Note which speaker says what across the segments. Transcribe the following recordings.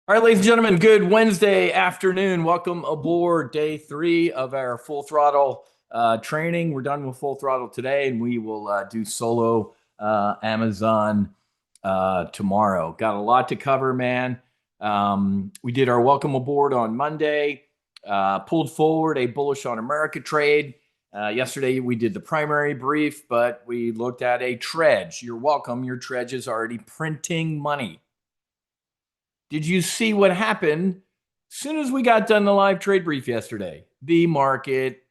Speaker 1: All right, ladies and gentlemen, good Wednesday afternoon. Welcome aboard day 3 of our full throttle training. We're done with full throttle today, and we will do solo Amazon tomorrow. Got a lot to cover, man. We did our welcome aboard on Monday, pulled forward a bullish on America trade. Yesterday, we did the primary brief, but we looked at a trudge. You're welcome. Your trudge is already printing money. Did you see what happened as soon as we got done the live trade brief yesterday? The market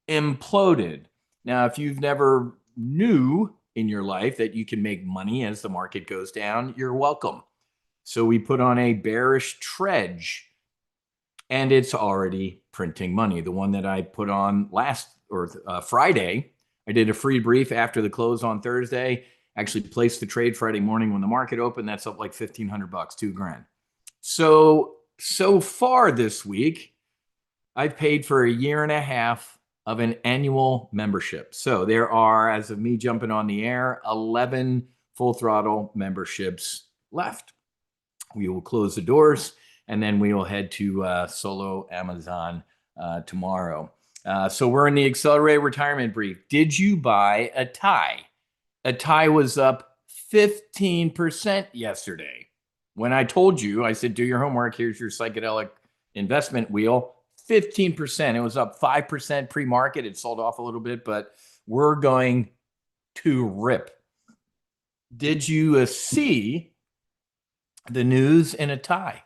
Speaker 1: imploded. Now, if you've never knew in your life that you can make money as the market goes down, you're welcome. So we put on a bearish trudge, and it's already printing money. The one that I put on Friday, I did a free brief after the close on Thursday. Actually placed the trade Friday morning when the market opened. That's up like $1,500, $2,000. So far this week, I've paid for a year and a half of an annual membership. So there are, as of me jumping on the air, 11 full throttle memberships left. We will close the doors, and then we will head to solo Amazon tomorrow. So we're in the accelerated retirement brief. Did you buy ATAI? ATAI was up 15% yesterday. When I told you, I said, do your homework. Here's your psychedelic investment wheel. 15%. It was up 5% pre-market. It sold off a little bit, but we're going to rip. Did you see the news in ATAI?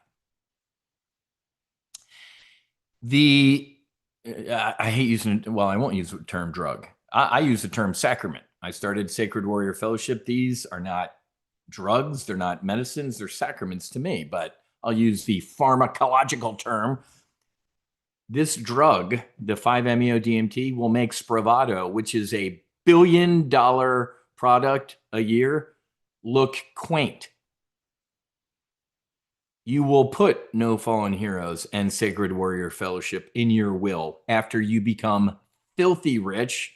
Speaker 1: I hate using, well, I won't use the term drug. I use the term sacrament. I started Sacred Warrior Fellowship. These are not drugs, they're not medicines, they're sacraments to me, but I'll use the pharmacological term. This drug, the 5-MeO-DMT, will make Spravato, which is a billion-dollar product a year, look quaint. You will put No Fallen Heroes and Sacred Warrior Fellowship in your will after you become filthy rich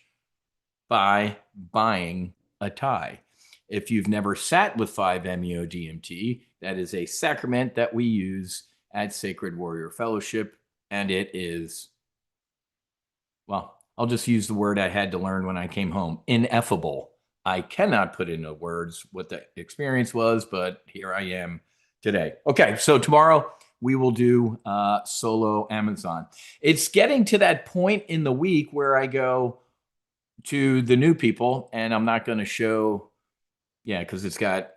Speaker 1: by buying ATAI. If you've never sat with 5-MeO-DMT, that is a sacrament that we use at Sacred Warrior Fellowship, and it is, well, I'll just use the word I had to learn when I came home, ineffable. I cannot put into words what the experience was, but here I am today. Okay, so tomorrow we will do solo Amazon. It's getting to that point in the week where I go to the new people, and I'm not going to show, yeah, because it's got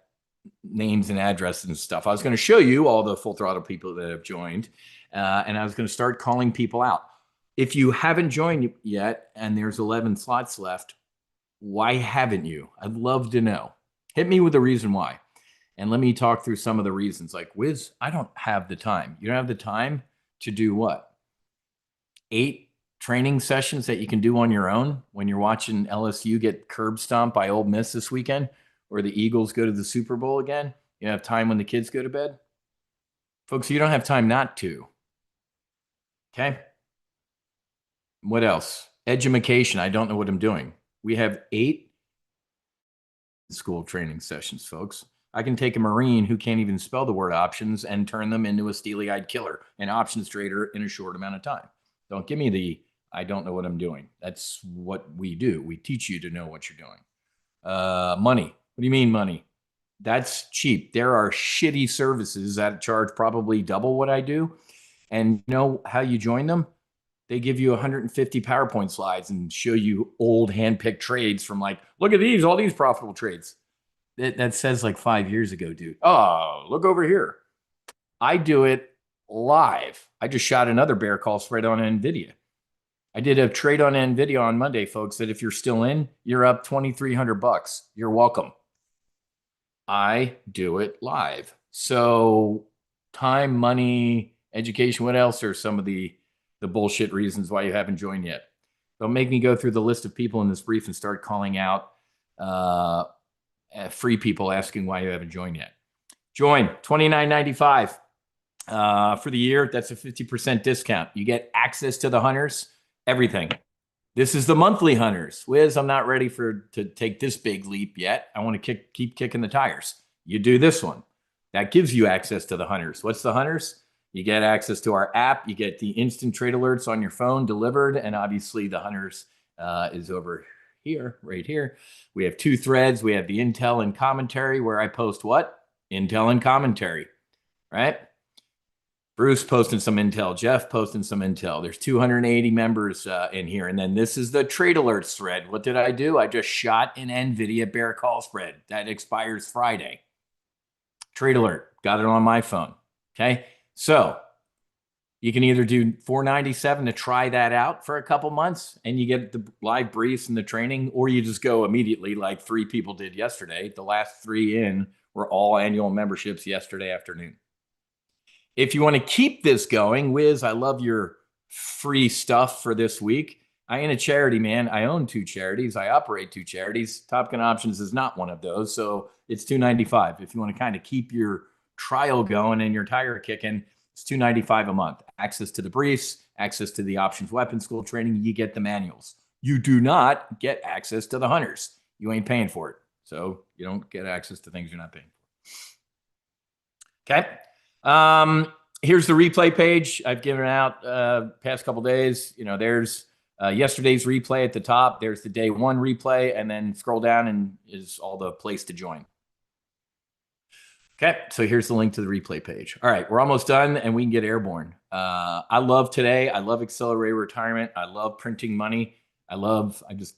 Speaker 1: names and addresses and stuff. I was going to show you all the full throttle people that have joined, and I was going to start calling people out. If you haven't joined yet and there's 11 slots left, why haven't you? I'd love to know. Hit me with a reason why. And let me talk through some of the reasons. Like, Wiz, I don't have the time. You don't have the time to do what? 8 training sessions that you can do on your own when you're watching LSU get curb stomped by Ole Miss this weekend, or the Eagles go to the Super Bowl again. You have time when the kids go to bed. Folks, you don't have time not to. Okay? What else? Edumacation. I don't know what I'm doing. We have 8 school training sessions, folks. I can take a Marine who can't even spell the word options and turn them into a steely-eyed killer, an options trader in a short amount of time. Don't give me the, I don't know what I'm doing. That's what we do. We teach you to know what you're doing. Money. What do you mean money? That's cheap. There are shitty services that charge probably double what I do. And you know how you join them? They give you 150 PowerPoint slides and show you old hand-picked trades from, like, look at these, all these profitable trades. That says like 5 years ago, dude. Oh, look over here. I do it live. I just shot another bear call spread on NVIDIA. I did a trade on NVIDIA on Monday, folks, that if you're still in, you're up $2,300. You're welcome. I do it live. So time, money, education, what else are some of the bullshit reasons why you haven't joined yet? Don't make me go through the list of people in this brief and start calling out free people asking why you haven't joined yet. Join, $29.95 for the year. That's a 50% discount. You get access to the hunters, everything. This is the monthly hunters. Wiz, I'm not ready to take this big leap yet. I want to keep kicking the tires. You do this one. That gives you access to the hunters. What's the hunters? You get access to our app. You get the instant trade alerts on your phone delivered. And obviously the hunters is over here, right here. We have 2 threads. We have the intel and commentary where I post what? Intel and commentary, right? Bruce posting some intel, Jeff posting some intel. There's 280 members in here. And then this is the trade alerts thread. What did I do? I just shot an NVIDIA bear call spread. That expires Friday. Trade alert, got it on my phone. Okay. So you can either do $497 to try that out for a couple months and you get the live briefs and the training, or you just go immediately like 3 people did yesterday. The last 3 in were all annual memberships yesterday afternoon. If you want to keep this going, Wiz, I love your free stuff for this week. I ain't a charity, man. I own 2 charities. I operate 2 charities. Top Gun Options is not one of those. So it's $295. If you want to kind of keep your trial going and your tire kicking, it's $295 a month. Access to the briefs, access to the Options Weapons School training. You get the manuals. You do not get access to the hunters. You ain't paying for it. So you don't get access to things you're not paying for. Okay. Here's the replay page I've given out past couple days. You know, there's yesterday's replay at the top. There's the day 1 replay, and then scroll down and is all the place to join. Okay, so here's the link to the replay page. All right, we're almost done, and we can get airborne. I love today. I love accelerated retirement. I love printing money. I'm just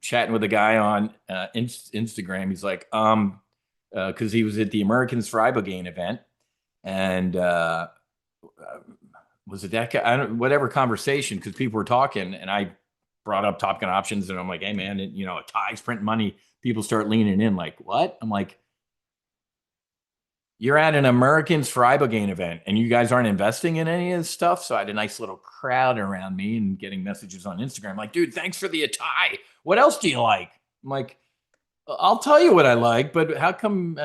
Speaker 1: chatting with a guy on Instagram. He's like, because he was at the Americans for Ibogaine event. And was it that guy? Whatever conversation, because people were talking, and I brought up Top Gun Options, and I'm like, hey man, you know, ATAI's printing money. People start leaning in, like, what? I'm like, you're at an Americans for Ibogaine event, and you guys aren't investing in any of this stuff. So I had a nice little crowd around me, and getting messages on Instagram, like, dude, thanks for the ATAI. What else do you like? I'm like, I'll tell you what I like, but how come?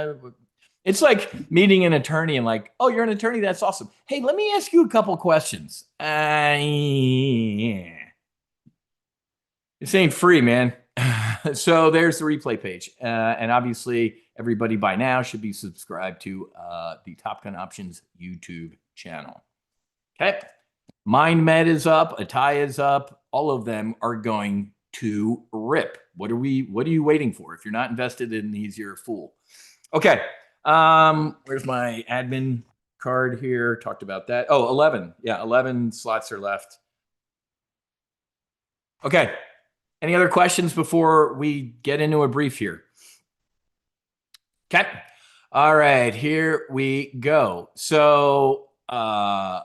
Speaker 1: It's like meeting an attorney and like, oh, you're an attorney? That's awesome. Hey, let me ask you a couple questions. Yeah. This ain't free, man. So there's the replay page. And obviously, everybody by now should be subscribed to the Top Gun Options YouTube channel. Okay. MindMed is up. ATAI is up. All of them are going to rip. What are you waiting for? If you're not invested in these, you're a fool. Okay. Where's my admin card here? Talked about that. Oh, 11. Yeah, 11 slots are left. Okay. Any other questions before we get into a brief here? Okay. All right, here we go. So, I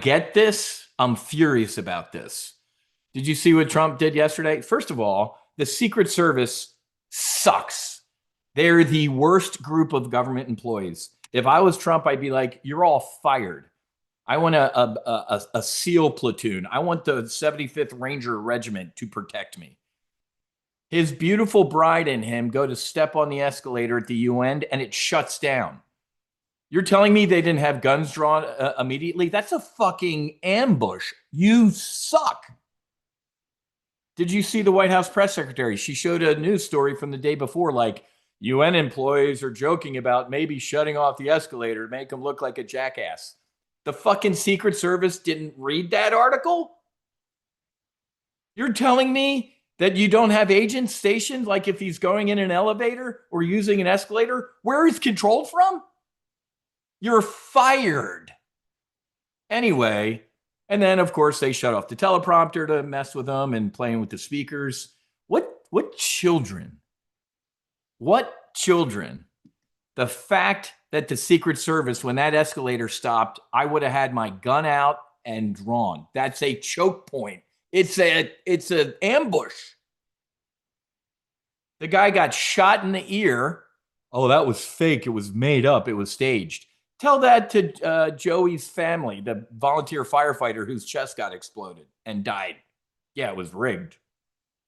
Speaker 1: get this. I'm furious about this. Did you see what Trump did yesterday? First of all, the Secret Service sucks. They're the worst group of government employees. If I was Trump, I'd be like, you're all fired. I want a SEAL platoon. I want the 75th Ranger Regiment to protect me. His beautiful bride and him go to step on the escalator at the UN and it shuts down. You're telling me they didn't have guns drawn immediately? That's a fucking ambush. You suck. Did you see the White House press secretary? She showed a news story from the day before, like, UN employees are joking about maybe shutting off the escalator to make them look like a jackass. The fucking Secret Service didn't read that article? You're telling me that you don't have agents stationed, like if he's going in an elevator or using an escalator, where he's controlled from? You're fired. Anyway, and then, of course, they shut off the teleprompter to mess with them and playing with the speakers. What children? What children? The fact that the Secret Service, when that escalator stopped, I would have had my gun out and drawn. That's a choke point. It's an ambush. The guy got shot in the ear. Oh, that was fake. It was made up. It was staged. Tell that to Joey's family, the volunteer firefighter whose chest got exploded and died. Yeah, it was rigged.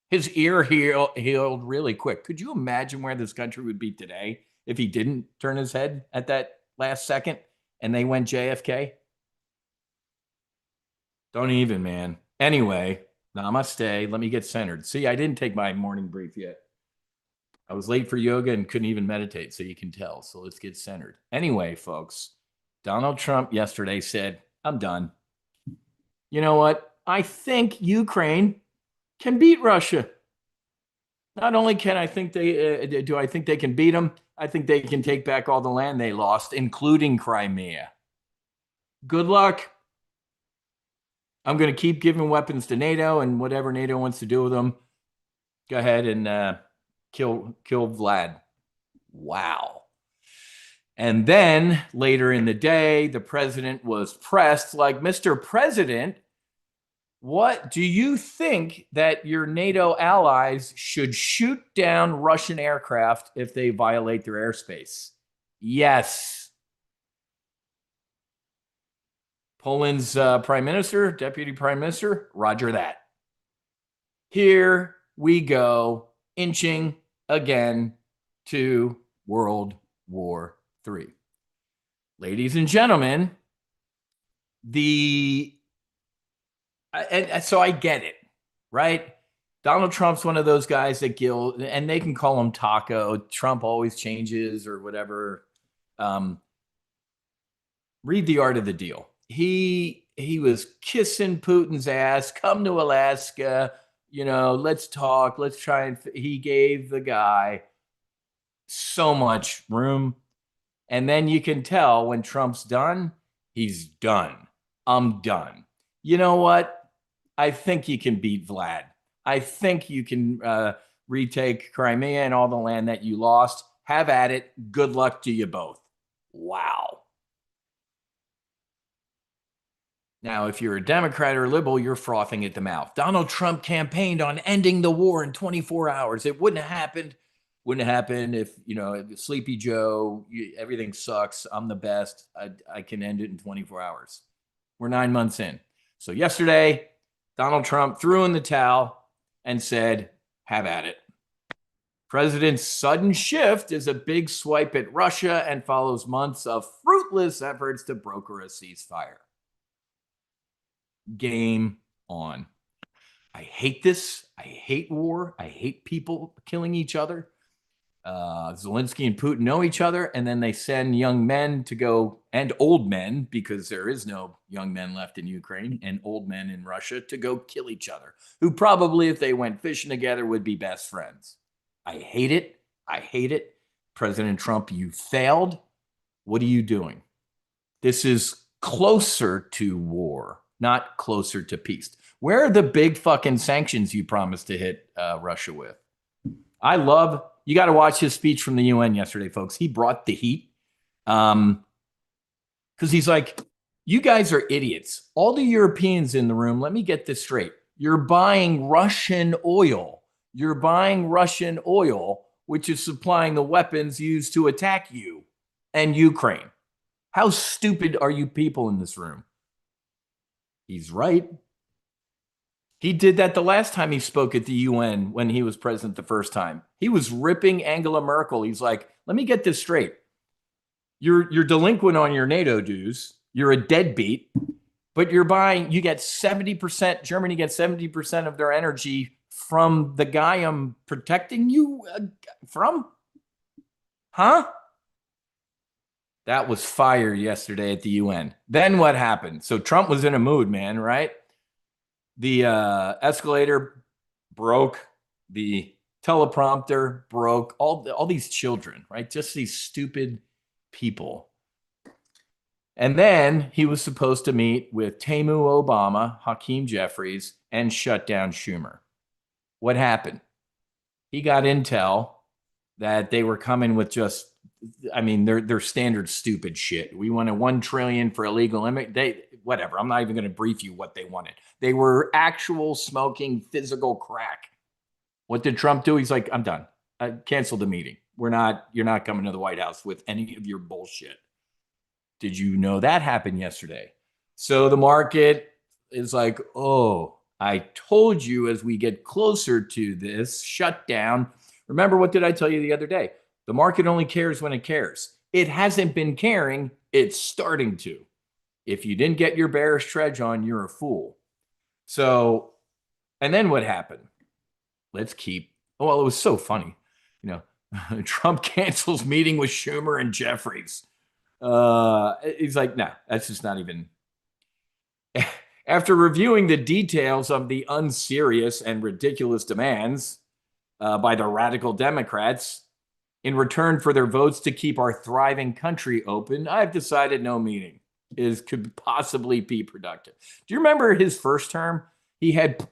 Speaker 1: His ear healed really quick. Could you imagine where this country would be today if he didn't turn his head at that last second and they went JFK? Don't even, man. Anyway, namaste. Let me get centered. See, I didn't take my morning brief yet. I was late for yoga and couldn't even meditate, so you can tell. So let's get centered. Anyway, folks, Donald Trump yesterday said, I'm done. You know what? I think Ukraine can beat Russia. Not only can I think do I think they can beat them, I think they can take back all the land they lost, including Crimea. Good luck. I'm going to keep giving weapons to NATO, and whatever NATO wants to do with them, go ahead and kill Vlad. Wow. And then later in the day, the president was pressed like, Mr. President, what do you think that your NATO allies should shoot down Russian aircraft if they violate their airspace? Yes. Poland's prime minister, deputy prime minister, roger that. Here we go, inching again to World War III. Ladies and gentlemen, so I get it, right? Donald Trump's one of those guys that and they can call him Taco. Trump always changes or whatever. Read The Art of the Deal. He was kissing Putin's ass. Come to Alaska, let's talk. Let's try and. He gave the guy so much room, and then you can tell when Trump's done, he's done. I'm done. You know what? I think you can beat Vlad. I think you can retake Crimea and all the land that you lost. Have at it. Good luck to you both. Wow. Now, if you're a Democrat or a liberal, you're frothing at the mouth. Donald Trump campaigned on ending the war in 24 hours. It wouldn't have happened. Wouldn't happen if, Sleepy Joe, everything sucks. I'm the best. I can end it in 24 hours. We're 9 months in. So yesterday, Donald Trump threw in the towel and said, have at it. President's sudden shift is a big swipe at Russia and follows months of fruitless efforts to broker a ceasefire. Game on. I hate this. I hate war. I hate people killing each other. Zelensky and Putin know each other, and then they send young men to go, and old men, because there is no young men left in Ukraine, and old men in Russia to go kill each other, who probably, if they went fishing together, would be best friends. I hate it. I hate it. President Trump, you failed. What are you doing? This is closer to war, not closer to peace. Where are the big fucking sanctions you promised to hit Russia with? You got to watch his speech from the UN yesterday, folks. He brought the heat. Because he's like, you guys are idiots. All the Europeans in the room, let me get this straight. You're buying Russian oil. You're buying Russian oil, which is supplying the weapons used to attack you and Ukraine. How stupid are you people in this room? He's right. He did that the last time he spoke at the UN when he was president the first time. He was ripping Angela Merkel. He's like, let me get this straight. You're delinquent on your NATO dues. You're a deadbeat, but you get 70%, Germany gets 70% of their energy from the guy I'm protecting you from? Huh? That was fire yesterday at the UN. Then what happened? So Trump was in a mood, man, right? The escalator broke, the teleprompter broke, all these children, right? Just these stupid people. And then he was supposed to meet with Temu Obama, Hakeem Jeffries, and shut down Schumer. What happened? He got intel that they were coming with their standard stupid shit. We wanted $1 trillion for illegal whatever. I'm not even going to brief you what they wanted. They were actual smoking physical crack. What did Trump do? He's like, I'm done. I canceled the meeting. You're not coming to the White House with any of your bullshit. Did you know that happened yesterday? So the market is like, oh, I told you as we get closer to this shutdown. Remember, what did I tell you the other day? The market only cares when it cares. It hasn't been caring. It's starting to. If you didn't get your bearish trudge on, you're a fool. And then what happened? It was so funny. Trump cancels meeting with Schumer and Jeffries. He's like, no, that's just not even. After reviewing the details of the unserious and ridiculous demands by the radical Democrats in return for their votes to keep our thriving country open, I've decided no meeting could possibly be productive. Do you remember his first term? He had,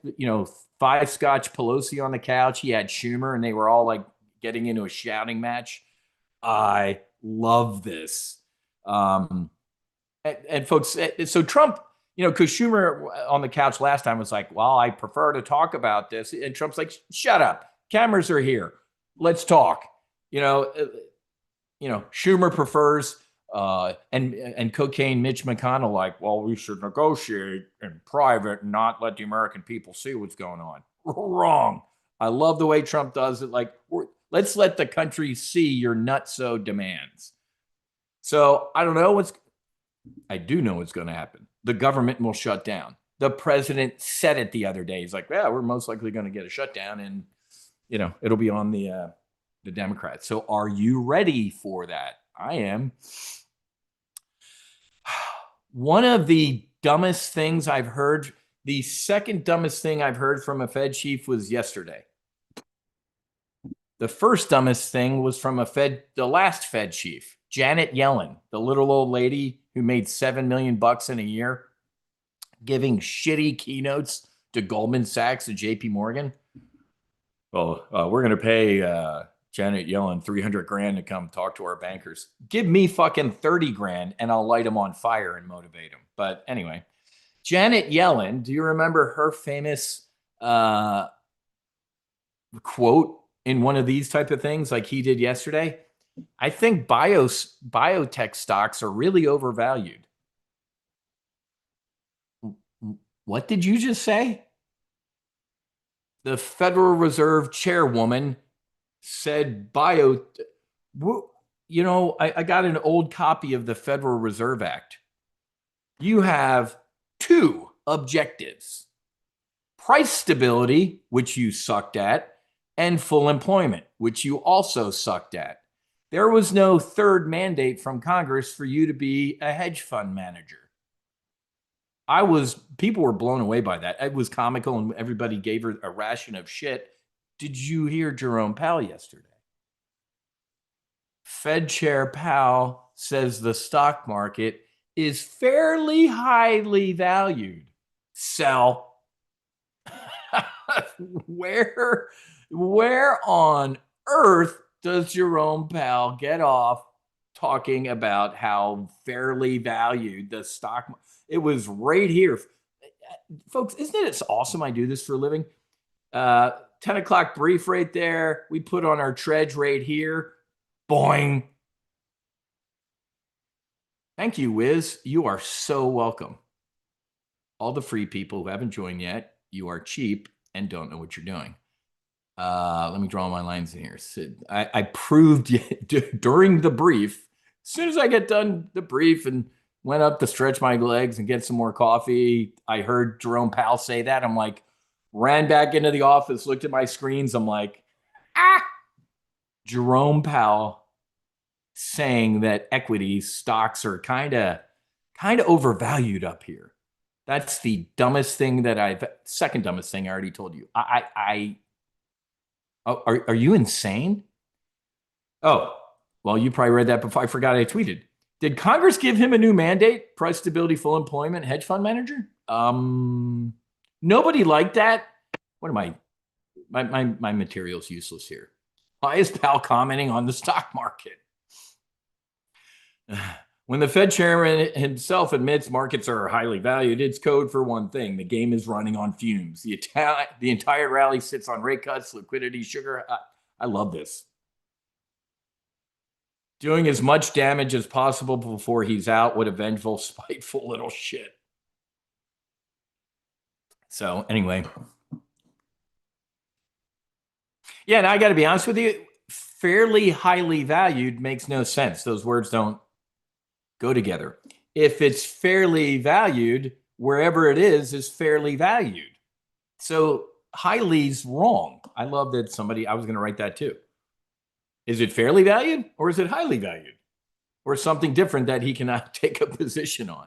Speaker 1: five Scotch Pelosi on the couch. He had Schumer, and they were all like getting into a shouting match. I love this. And folks, so Trump, because Schumer on the couch last time was like, well, I prefer to talk about this. And Trump's like, shut up. Cameras are here. Let's talk. Schumer prefers and cocaine Mitch McConnell like, well, we should negotiate in private and not let the American people see what's going on. Wrong. I love the way Trump does it. Like, let's let the country see your nutso demands. So I don't know I do know what's going to happen. The government will shut down. The president said it the other day. He's like, yeah, we're most likely going to get a shutdown, and it'll be on the Democrats. So are you ready for that? I am. One of the dumbest things I've heard, the second dumbest thing I've heard from a Fed chief was yesterday. The first dumbest thing was from the last Fed chief, Janet Yellen, the little old lady who made $7 million in a year, giving shitty keynotes to Goldman Sachs and JP Morgan. Well, we're going to pay Janet Yellen $300,000 to come talk to our bankers. Give me fucking $30,000 and I'll light them on fire and motivate them. But anyway, Janet Yellen, do you remember her famous quote in one of these type of things like he did yesterday? I think biotech stocks are really overvalued. What did you just say? The Federal Reserve chairwoman said I got an old copy of the Federal Reserve Act. You have two objectives: price stability, which you sucked at, and full employment, which you also sucked at. There was no third mandate from Congress for you to be a hedge fund manager. People were blown away by that. It was comical and everybody gave her a ration of shit. Did you hear Jerome Powell yesterday? Fed Chair Powell says the stock market is fairly highly valued. Sell. Where on earth does Jerome Powell get off talking about how fairly valued the stock market? It was right here. Folks, isn't it awesome I do this for a living? 10 o'clock brief right there. We put on our Tredge right here. Boing. Thank you, Wiz. You are so welcome. All the free people who haven't joined yet, you are cheap and don't know what you're doing. Let me draw my lines in here. So I proved during the brief, as soon as I get done the brief and went up to stretch my legs and get some more coffee, I heard Jerome Powell say that. I'm like, ran back into the office, looked at my screens. I'm like, Jerome Powell saying that equity stocks are kind of overvalued up here. That's the dumbest thing second dumbest thing I already told you. Are you insane? Oh, well, you probably read that before. I forgot I tweeted. Did Congress give him a new mandate? Price stability, full employment, hedge fund manager? Nobody liked that. What am I? My material's useless here. Why is Powell commenting on the stock market? When the Fed chairman himself admits markets are highly valued, it's code for one thing: the game is running on fumes. The entire rally sits on rate cuts, liquidity, sugar. I love this. Doing as much damage as possible before he's out. What a vengeful, spiteful little shit. So anyway. Yeah, and I got to be honest with you, fairly highly valued makes no sense. Those words don't go together. If it's fairly valued, wherever it is fairly valued. So highly's wrong. I love that I was going to write that too. Is it fairly valued or is it highly valued? Or something different that he cannot take a position on?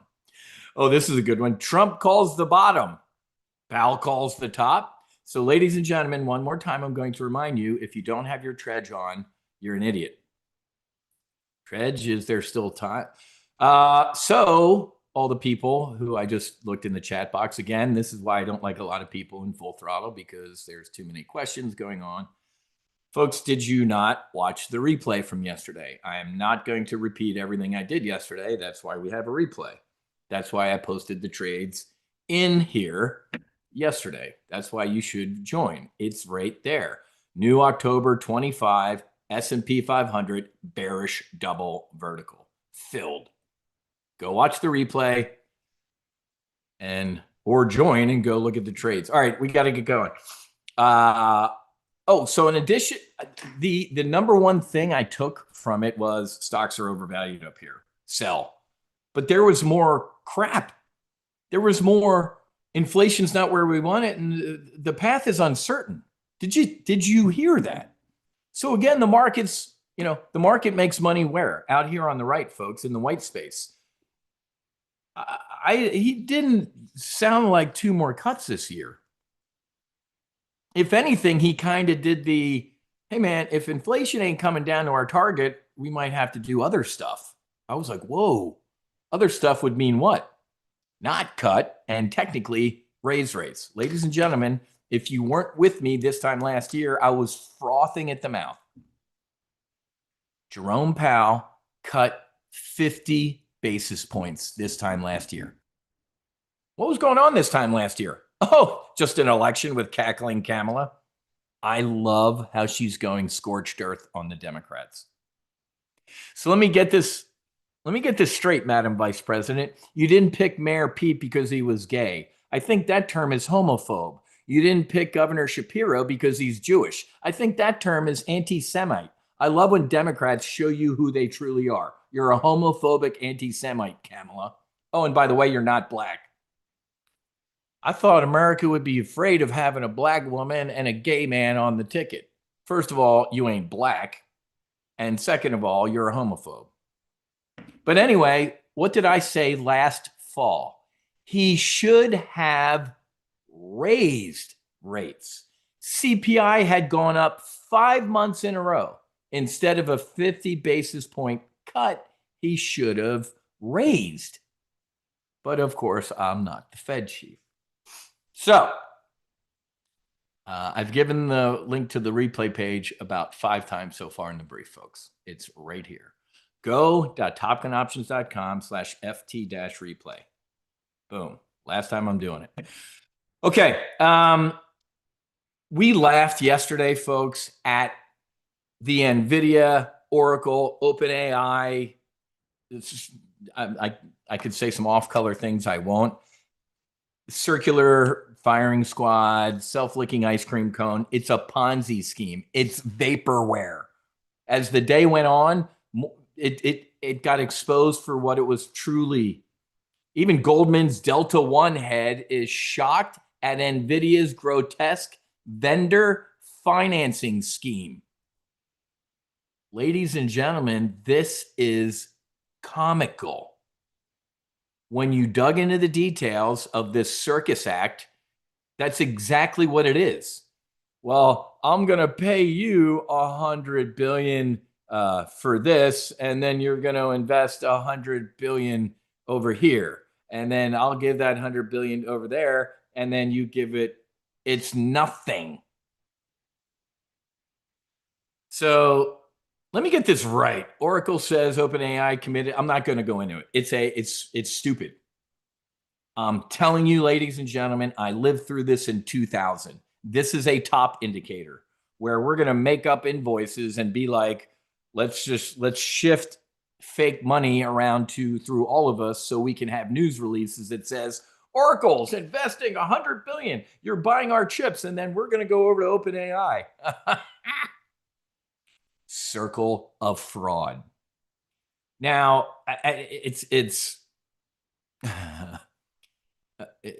Speaker 1: Oh, this is a good one. Trump calls the bottom. Powell calls the top. So, ladies and gentlemen, one more time, I'm going to remind you, if you don't have your Tredge on, you're an idiot. Tredge, is there still time? So, all the people who I just looked in the chat box, again, this is why I don't like a lot of people in Full Throttle, because there's too many questions going on. Folks, did you not watch the replay from yesterday? I am not going to repeat everything I did yesterday. That's why we have a replay. That's why I posted the trades in here yesterday. That's why you should join. It's right there. New October 25, S&P 500, bearish double vertical, filled. Go watch the replay or join and go look at the trades. All right, we got to get going. So in addition, the number one thing I took from it was stocks are overvalued up here. Sell. But there was more crap. There was more inflation's not where we want it, and the path is uncertain. Did you hear that? So again, the market's, the market makes money where? Out here on the right, folks, in the white space. He didn't sound like 2 more cuts this year. If anything, he kind of did the, hey man, if inflation ain't coming down to our target, we might have to do other stuff. I was like, whoa, other stuff would mean what? Not cut and technically raise rates. Ladies and gentlemen, if you weren't with me this time last year, I was frothing at the mouth. Jerome Powell cut 50 basis points this time last year. What was going on this time last year? Oh, just an election with cackling Kamala. I love how she's going scorched earth on the Democrats. So let me get this straight, Madam Vice President. You didn't pick Mayor Pete because he was gay. I think that term is homophobe. You didn't pick Governor Shapiro because he's Jewish. I think that term is anti-Semite. I love when Democrats show you who they truly are. You're a homophobic anti-Semite, Kamala. Oh, and by the way, you're not black. I thought America would be afraid of having a black woman and a gay man on the ticket. First of all, you ain't black. And second of all, you're a homophobe. But anyway, what did I say last fall? He should have raised rates. CPI had gone up 5 months in a row. Instead of a 50 basis point cut, he should have raised. But of course, I'm not the Fed chief. So I've given the link to the replay page about 5 times so far in the brief, folks. It's right here. go.topgunoptions.com/FT-replay. Boom. Last time I'm doing it. Okay. We laughed yesterday, folks, at the NVIDIA, Oracle, OpenAI. I could say some off-color things. I won't. Circular firing squad, self-licking ice cream cone. It's a Ponzi scheme. It's vaporware. As the day went on, it got exposed for what it was truly. Even Goldman's Delta One head is shocked at NVIDIA's grotesque vendor financing scheme. Ladies and gentlemen, this is comical. When you dug into the details of this circus act, that's exactly what it is. Well, I'm going to pay you $100 billion for this, and then you're going to invest $100 billion over here, and then I'll give that $100 billion over there, and then you give it. It's nothing. So let me get this right. Oracle says OpenAI committed. I'm not going to go into it. It's stupid. I'm telling you, ladies and gentlemen, I lived through this in 2000. This is a top indicator where we're going to make up invoices and be like, let's shift fake money around through all of us so we can have news releases that says Oracle's investing $100 billion. You're buying our chips, and then we're going to go over to OpenAI. Circle of fraud. Now,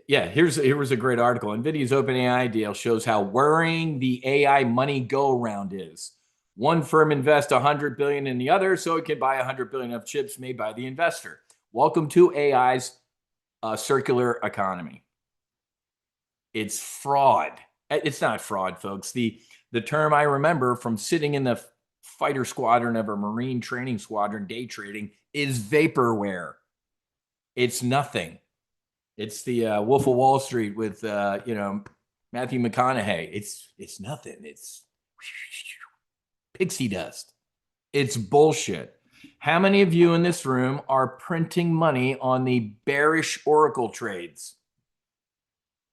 Speaker 1: yeah, here was a great article. NVIDIA's OpenAI deal shows how worrying the AI money go-around is. One firm invests 100 billion in the other, so it can buy 100 billion of chips made by the investor. Welcome to AI's circular economy. It's fraud. It's not fraud, folks. The term I remember from sitting in the fighter squadron of a Marine training squadron day trading is vaporware. It's nothing. It's the Wolf of Wall Street with Matthew McConaughey. It's nothing. It's pixie dust. It's bullshit. How many of you in this room are printing money on the bearish Oracle trades?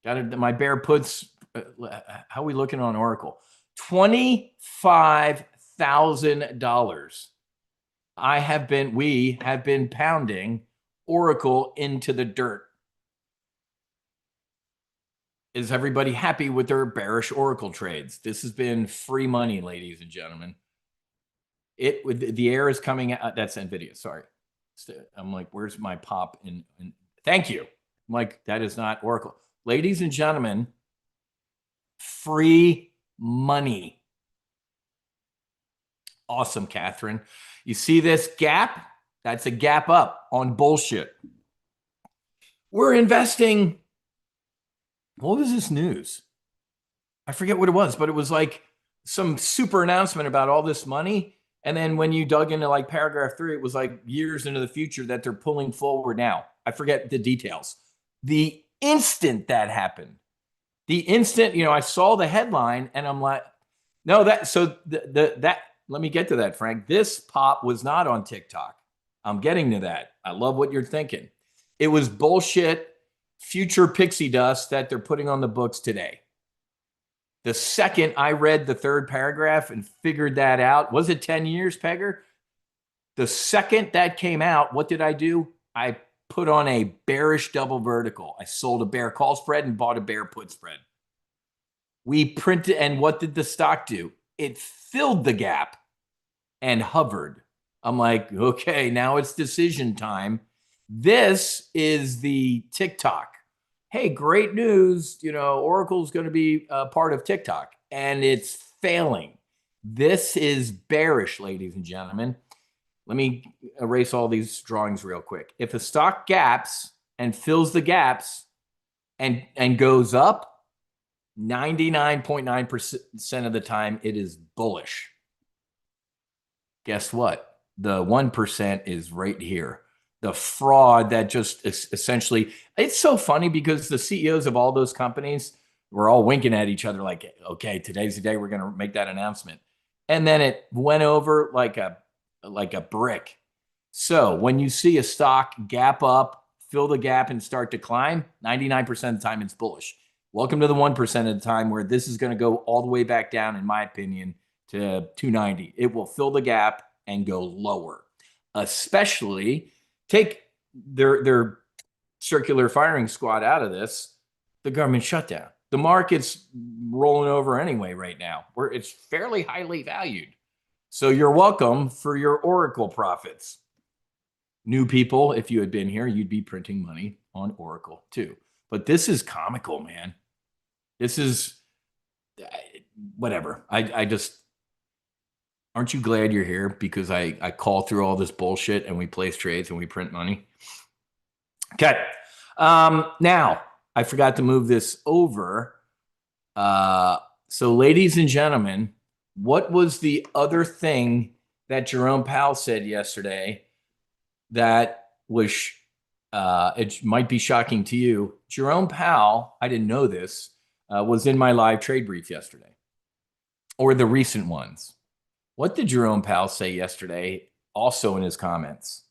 Speaker 1: Got it. My bear puts. How are we looking on Oracle? $25,000. We have been pounding Oracle into the dirt. Is everybody happy with their bearish Oracle trades? This has been free money, ladies and gentlemen. The air is coming out. That's NVIDIA. Sorry. I'm like, where's my pop? Thank you. I'm like, that is not Oracle. Ladies and gentlemen, free money. Awesome, Catherine. You see this gap? That's a gap up on bullshit. We're investing. What was this news? I forget what it was, but it was like some super announcement about all this money. And then when you dug into like paragraph 3, it was like years into the future that they're pulling forward now. I forget the details. The instant that happened, I saw the headline and I'm like, no, let me get to that, Frank. This pop was not on TikTok. I'm getting to that. I love what you're thinking. It was bullshit, future pixie dust that they're putting on the books today. The second I read the third paragraph and figured that out, was it 10 years, Pegger? The second that came out, what did I do? I put on a bearish double vertical. I sold a bear call spread and bought a bear put spread. We printed, and what did the stock do? It filled the gap and hovered. I'm like, okay, now it's decision time. This is the TikTok. Hey, great news. Oracle's going to be a part of TikTok, and it's failing. This is bearish, ladies and gentlemen. Let me erase all these drawings real quick. If a stock gaps and fills the gaps and goes up, 99.9% of the time, it is bullish. Guess what? The 1% is right here. The fraud that just essentially, it's so funny because the CEOs of all those companies were all winking at each other like, okay, today's the day we're going to make that announcement. And then it went over like a brick. So when you see a stock gap up, fill the gap and start to climb, 99% of the time it's bullish. Welcome to the 1% of the time where this is going to go all the way back down, in my opinion, to 290. It will fill the gap and go lower, especially take their circular firing squad out of this, the government shutdown. The market's rolling over anyway right now, where it's fairly highly valued. So you're welcome for your Oracle profits. New people, if you had been here, you'd be printing money on Oracle too. But this is comical, man. This is whatever. I just, aren't you glad you're here? Because I call through all this bullshit and we place trades and we print money. Okay. Now, I forgot to move this over. So ladies and gentlemen, what was the other thing that Jerome Powell said yesterday that was, it might be shocking to you? Jerome Powell, I didn't know this, was in my live trade brief yesterday, or the recent ones. What did Jerome Powell say yesterday, also in his comments?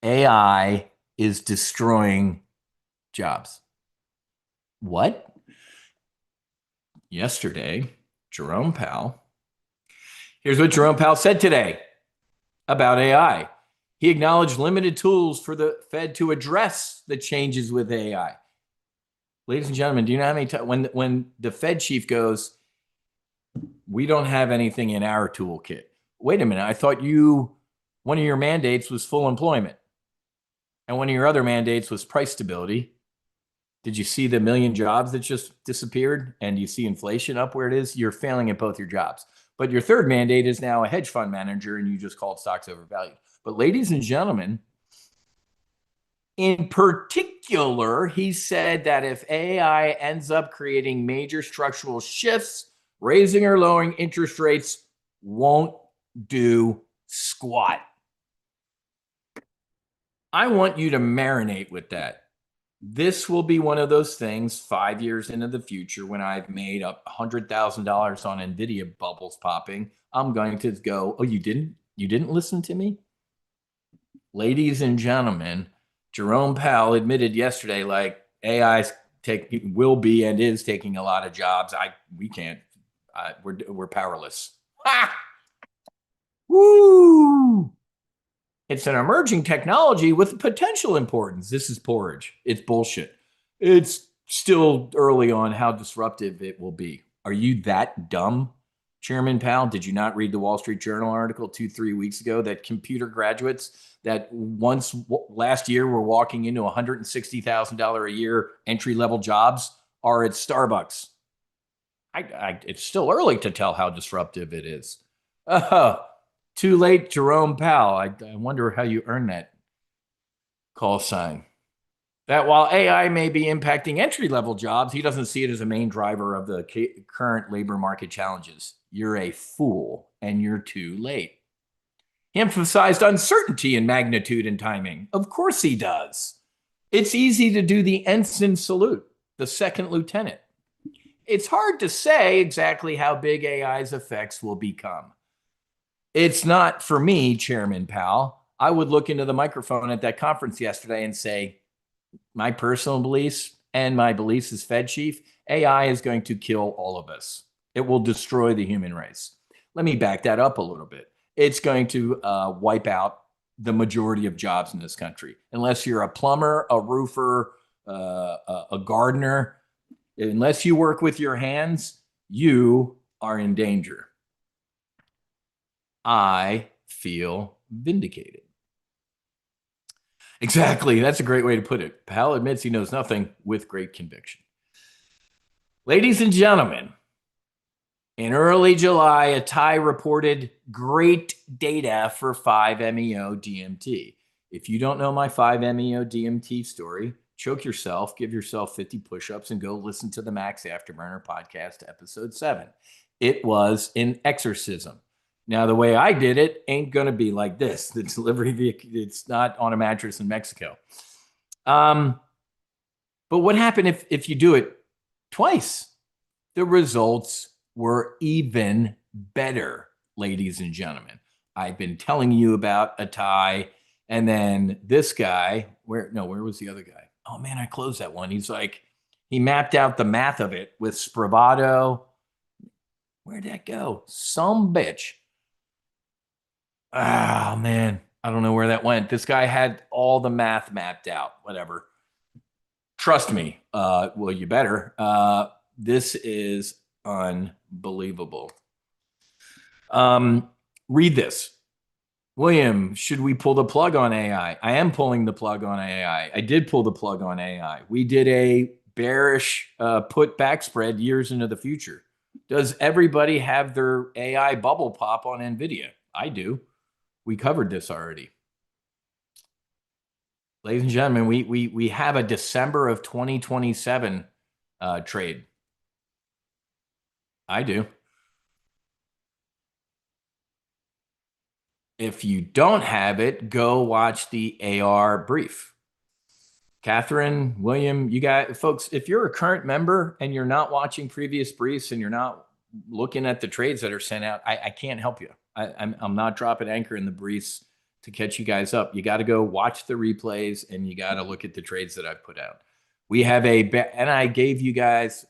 Speaker 1: AI is destroying jobs. What? Yesterday, Jerome Powell. Here's what Jerome Powell said today about AI. He acknowledged limited tools for the Fed to address the changes with AI. Ladies and gentlemen, do you know how many times when the Fed chief goes, we don't have anything in our toolkit. Wait a minute. I thought one of your mandates was full employment. And one of your other mandates was price stability. Did you see the 1 million jobs that just disappeared? And you see inflation up where it is? You're failing at both your jobs. But your third mandate is now a hedge fund manager, and you just called stocks overvalued. But ladies and gentlemen, in particular, he said that if AI ends up creating major structural shifts, raising or lowering interest rates won't do squat. I want you to marinate with that. This will be one of those things 5 years into the future when I've made up $100,000 on NVIDIA bubbles popping. I'm going to go, oh, you didn't listen to me? Ladies and gentlemen, Jerome Powell admitted yesterday, like AI will be and is taking a lot of jobs. We can't. We're powerless. Ha! Woo! It's an emerging technology with potential importance. This is porridge. It's bullshit. It's still early on how disruptive it will be. Are you that dumb, Chairman Powell? Did you not read the Wall Street Journal article 2-3 weeks ago that computer graduates that once last year were walking into $160,000 a year entry-level jobs are at Starbucks? It's still early to tell how disruptive it is. Too late, Jerome Powell. I wonder how you earn that call sign. That while AI may be impacting entry-level jobs, he doesn't see it as a main driver of the current labor market challenges. You're a fool, and you're too late. He emphasized uncertainty in magnitude and timing. Of course he does. It's easy to do the ensign salute, the second lieutenant. It's hard to say exactly how big AI's effects will become. It's not for me, Chairman Powell. I would look into the microphone at that conference yesterday and say, my personal beliefs and my beliefs as Fed chief, AI is going to kill all of us. It will destroy the human race. Let me back that up a little bit. It's going to wipe out the majority of jobs in this country. Unless you're a plumber, a roofer, a gardener, unless you work with your hands, you are in danger. I feel vindicated. Exactly. That's a great way to put it. Powell admits he knows nothing with great conviction. Ladies and gentlemen, in early July, ATAI reported great data for 5-MeO DMT. If you don't know my 5-MeO DMT story, choke yourself, give yourself 50 push-ups, and go listen to the Max Afterburner podcast, episode 7. It was an exorcism. Now, the way I did it ain't going to be like this. The delivery vehicle, it's not on a mattress in Mexico. But what happened if you do it twice? The results were even better, ladies and gentlemen. I've been telling you about ATAI, and then this guy, where was the other guy? Oh man, I closed that one. He's like, he mapped out the math of it with Spravato. Where'd that go? Some bitch. Ah, man, I don't know where that went. This guy had all the math mapped out, whatever. Trust me. Well, you better. This is unbelievable. Read this. William, should we pull the plug on AI? I am pulling the plug on AI. I did pull the plug on AI. We did a bearish put back spread years into the future. Does everybody have their AI bubble pop on NVIDIA? I do. We covered this already. Ladies and gentlemen, we have a December of 2027 trade. I do. If you don't have it, go watch the AR brief. Catherine, William, you guys, folks, if you're a current member and you're not watching previous briefs and you're not looking at the trades that are sent out, I can't help you. I'm not dropping anchor in the briefs to catch you guys up. You got to go watch the replays and you got to look at the trades that I've put out. We have and I gave you guys,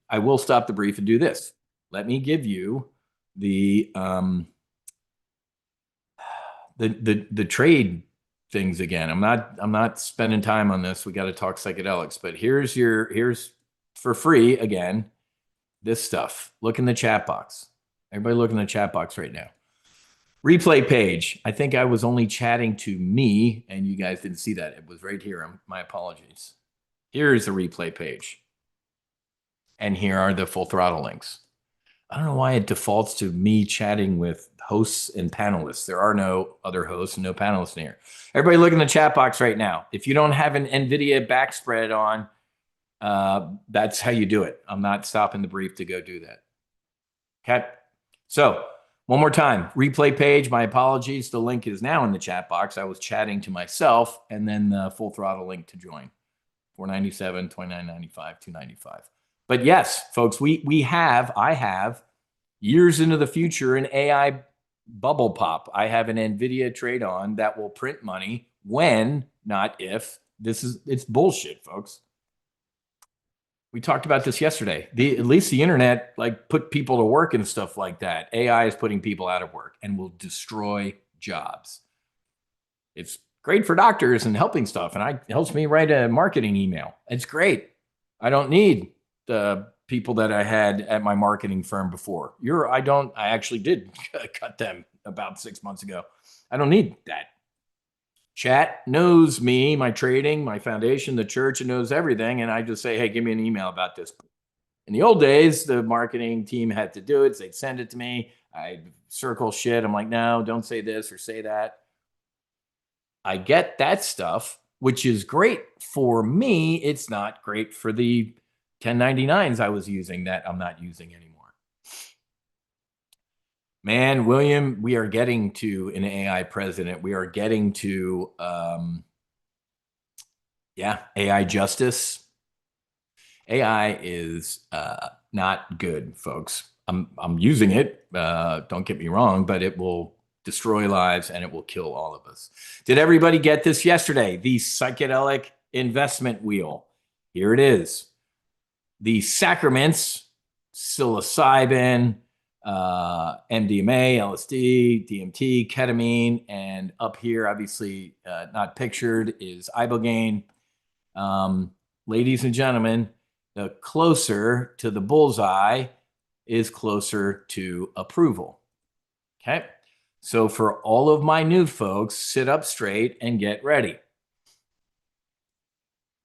Speaker 1: I will stop the brief and do this. Let me give you the trade things again. I'm not spending time on this. We got to talk psychedelics, but here's for free again, this stuff. Look in the chat box. Everybody look in the chat box right now. Replay page. I think I was only chatting to me and you guys didn't see that. It was right here. My apologies. Here is the replay page. And here are the full throttle links. I don't know why it defaults to me chatting with hosts and panelists. There are no other hosts and no panelists in here. Everybody look in the chat box right now. If you don't have an NVIDIA backspread on, that's how you do it. I'm not stopping the brief to go do that. Okay. So one more time, replay page. My apologies. The link is now in the chat box. I was chatting to myself, and then the full throttle link to join. $497, $29.95, $295. But yes, folks, I have years into the future an AI bubble pop. I have an NVIDIA trade on that will print money when, not if. It's bullshit, folks. We talked about this yesterday. At least the internet like put people to work and stuff like that. AI is putting people out of work and will destroy jobs. It's great for doctors and helping stuff, and it helps me write a marketing email. It's great. I don't need the people that I had at my marketing firm before. I actually did cut them about 6 months ago. I don't need that. Chat knows me, my trading, my foundation, the church, it knows everything. And I just say, hey, give me an email about this. In the old days, the marketing team had to do it. They'd send it to me. I'd circle shit. I'm like, no, don't say this or say that. I get that stuff, which is great for me. It's not great for the 1099s I was using that I'm not using anymore. Man, William, we are getting to an AI president. We are getting to, AI justice. AI is not good, folks. I'm using it. Don't get me wrong, but it will destroy lives and it will kill all of us. Did everybody get this yesterday? The psychedelic investment wheel. Here it is. The sacraments, psilocybin, MDMA, LSD, DMT, ketamine, and up here, obviously not pictured, is ibogaine. Ladies and gentlemen, the closer to the bullseye is closer to approval. Okay. So for all of my new folks, sit up straight and get ready.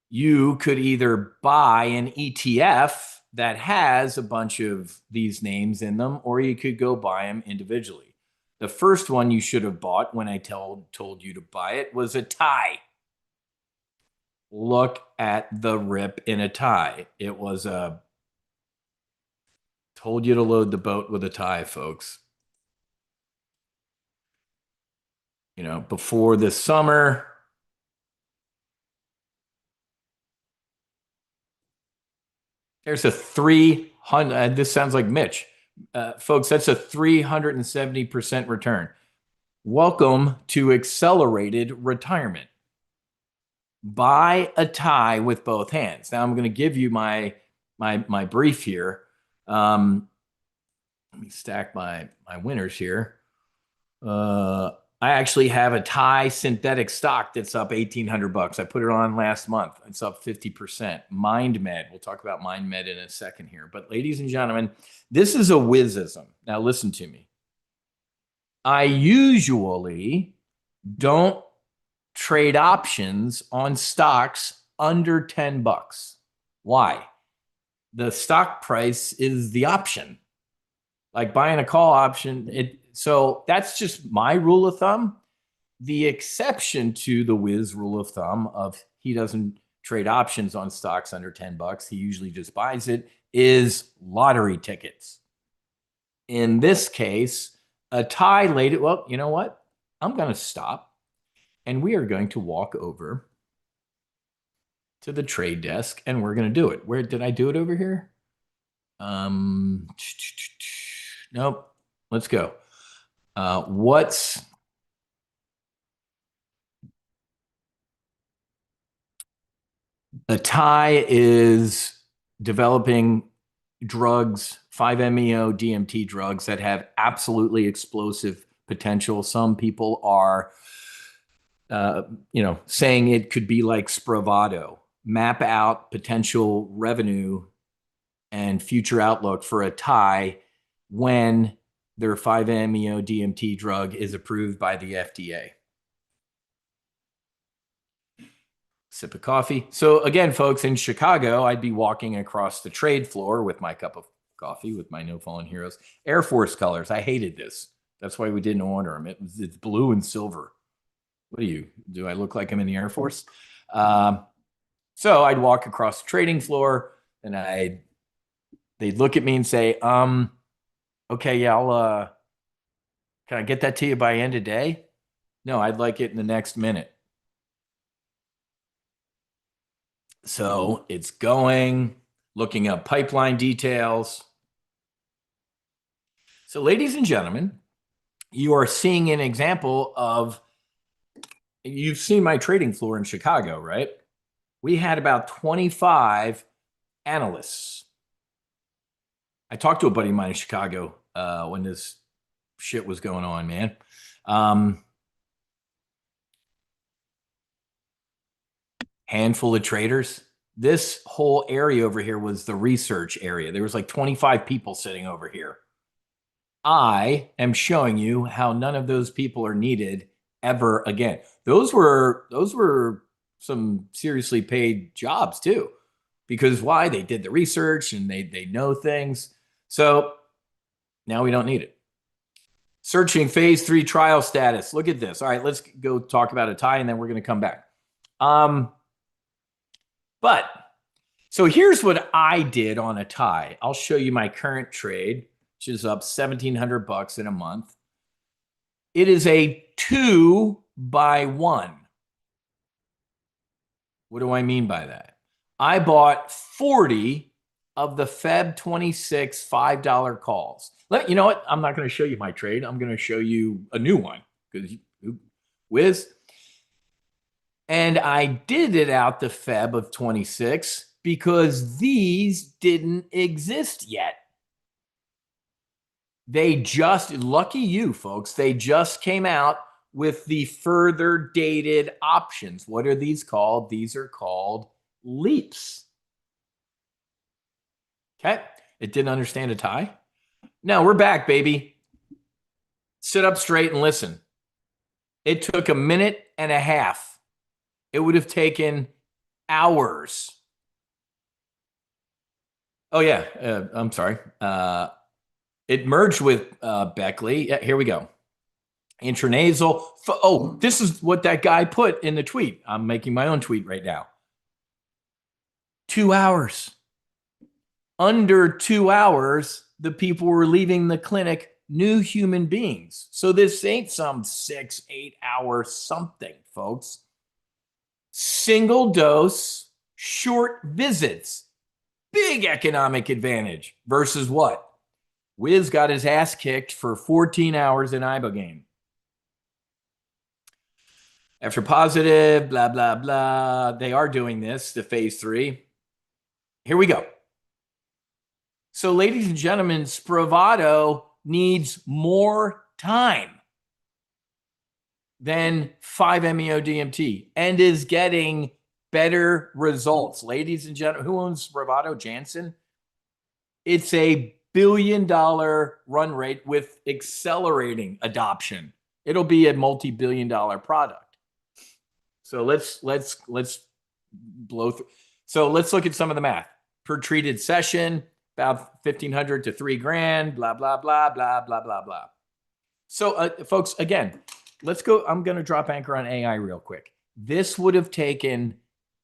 Speaker 1: You could either buy an ETF that has a bunch of these names in them, or you could go buy them individually. The first one you should have bought when I told you to buy it was ATAI. Look at the rip in ATAI. It was told you to load the boat with ATAI, folks. You know, before this summer, there's a 300, this sounds like Mitch. Folks, that's a 370% return. Welcome to accelerated retirement. Buy ATAI with both hands. Now I'm going to give you my brief here. Let me stack my winners here. I actually have ATAI synthetic stock that's up $1,800. I put it on last month. It's up 50%. MindMed. We'll talk about MindMed in a second here. But ladies and gentlemen, this is a whizzism. Now listen to me. I usually don't trade options on stocks under $10. Why? The stock price is the option. Like buying a call option, so that's just my rule of thumb. The exception to the whiz rule of thumb of he doesn't trade options on stocks under $10, he usually just buys it, is lottery tickets. In this case, ATAI laid it. Well, you know what? I'm going to stop and we are going to walk over to the trade desk and we're going to do it. Where did I do it over here? Nope. Let's go. What's ATAI is developing drugs, 5-MeO DMT drugs that have absolutely explosive potential. Some people are, saying it could be like Spravato. Map out potential revenue and future outlook for ATAI when their 5-MeO DMT drug is approved by the FDA. Sip of coffee. So again, folks, in Chicago, I'd be walking across the trade floor with my cup of coffee with my No Fallen Heroes. Air Force colors. I hated this. That's why we didn't order them. It's blue and silver. What do I look like I'm in the Air Force? So I'd walk across the trading floor and they'd look at me and say, okay, yeah, can I get that to you by end of day? No, I'd like it in the next minute. So it's going, looking up pipeline details. So ladies and gentlemen, you are seeing an example of, you've seen my trading floor in Chicago, right? We had about 25 analysts. I talked to a buddy of mine in Chicago when this shit was going on, man. Handful of traders. This whole area over here was the research area. There was like 25 people sitting over here. I am showing you how none of those people are needed ever again. Those were some seriously paid jobs too. Because why? They did the research and they know things. So now we don't need it. Searching phase 3 trial status. Look at this. All right, let's go talk about ATAI and then we're going to come back. But so here's what I did on ATAI. I'll show you my current trade, which is up $1,700 in a month. It is a 2-by-1. What do I mean by that? I bought 40 of the Feb 26 $5 calls. You know what? I'm not going to show you my trade. I'm going to show you a new one because Wiz. And I did it out the Feb of 26 because these didn't exist yet. They just, lucky you folks, they just came out with the further dated options. What are these called? These are called leaps. Okay. It didn't understand ATAI. No, we're back, baby. Sit up straight and listen. It took a minute and a half. It would have taken hours. Oh, yeah. I'm sorry. It merged with Beckley. Yeah, here we go. Intranasal. Oh, this is what that guy put in the tweet. I'm making my own tweet right now. 2 hours. Under 2 hours, the people were leaving the clinic new human beings. So this ain't some 6-8 hour something, folks. Single dose, short visits. Big economic advantage versus what? Wiz got his ass kicked for 14 hours in Ibogaine. After positive, blah, blah, blah. They are doing this, the phase 3. Here we go. So, ladies and gentlemen, Spravato needs more time than 5-MeO-DMT and is getting better results. Ladies and gentlemen, who owns Spravato? Janssen? It's a billion-dollar run rate with accelerating adoption. It'll be a multi-billion-dollar product. So let's blow through. So let's look at some of the math. Per treated session, about 1,500 to $3,000, blah, blah, blah, blah, blah, blah, blah. So folks, again, let's go. I'm going to drop anchor on AI real quick. This would have taken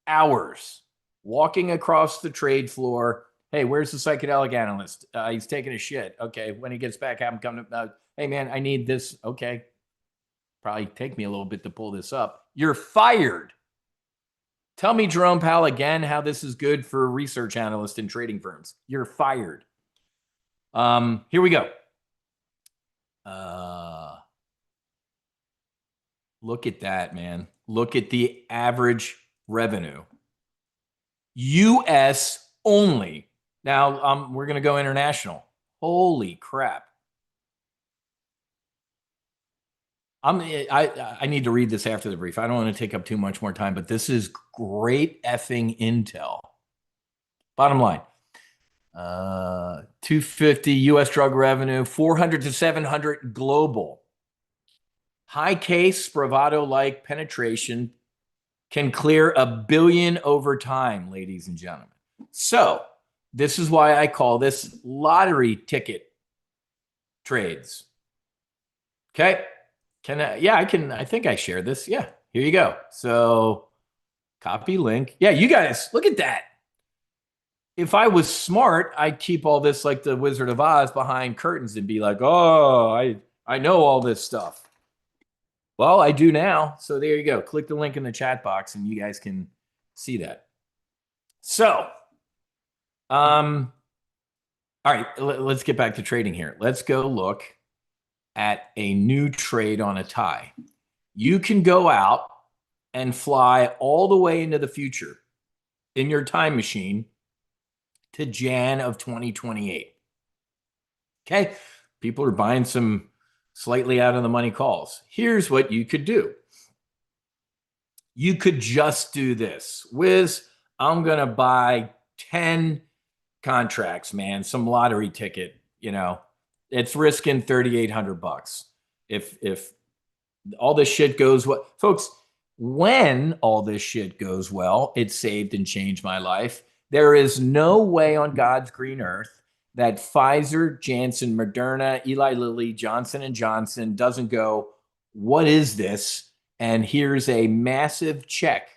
Speaker 1: hours walking across the trade floor. Hey, where's the psychedelic analyst? He's taking a shit. Okay, when he gets back, have him come to, hey man, I need this. Okay, probably take me a little bit to pull this up. You're fired. Tell me, Jerome Powell, again, how this is good for research analysts and trading firms. You're fired. Here we go. Look at that, man. Look at the average revenue. U.S. only. Now, we're going to go international. Holy crap. I need to read this after the brief. I don't want to take up too much more time, but this is great effing intel. Bottom line, 250 U.S. drug revenue, 400 to 700 global. High case Spravato-like penetration can clear $1 billion over time, ladies and gentlemen. So This is why I call this lottery ticket trades. Okay. Can I? Yeah, I can. I think I share this. Yeah. Here you go. So copy link. Yeah, you guys, look at that. If I was smart, I'd keep all this like the Wizard of Oz behind curtains and be like, oh, I know all this stuff. Well, I do now. So there you go. Click the link in the chat box and you guys can see that. So, all right, let's get back to trading here. Let's go look at a new trade on ATAI. You can go out and fly all the way into the future in your time machine to Jan of 2028. Okay. People are buying some slightly out of the money calls. Here's what you could do. You could just do this. Wiz, I'm going to buy 10 contracts, man, some lottery ticket, it's risking 3,800 bucks. If all this shit goes well, folks, when all this shit goes well, it saved and changed my life. There is no way on God's green earth that Pfizer, Janssen, Moderna, Eli Lilly, Johnson & Johnson doesn't go, what is this? And here's a massive check.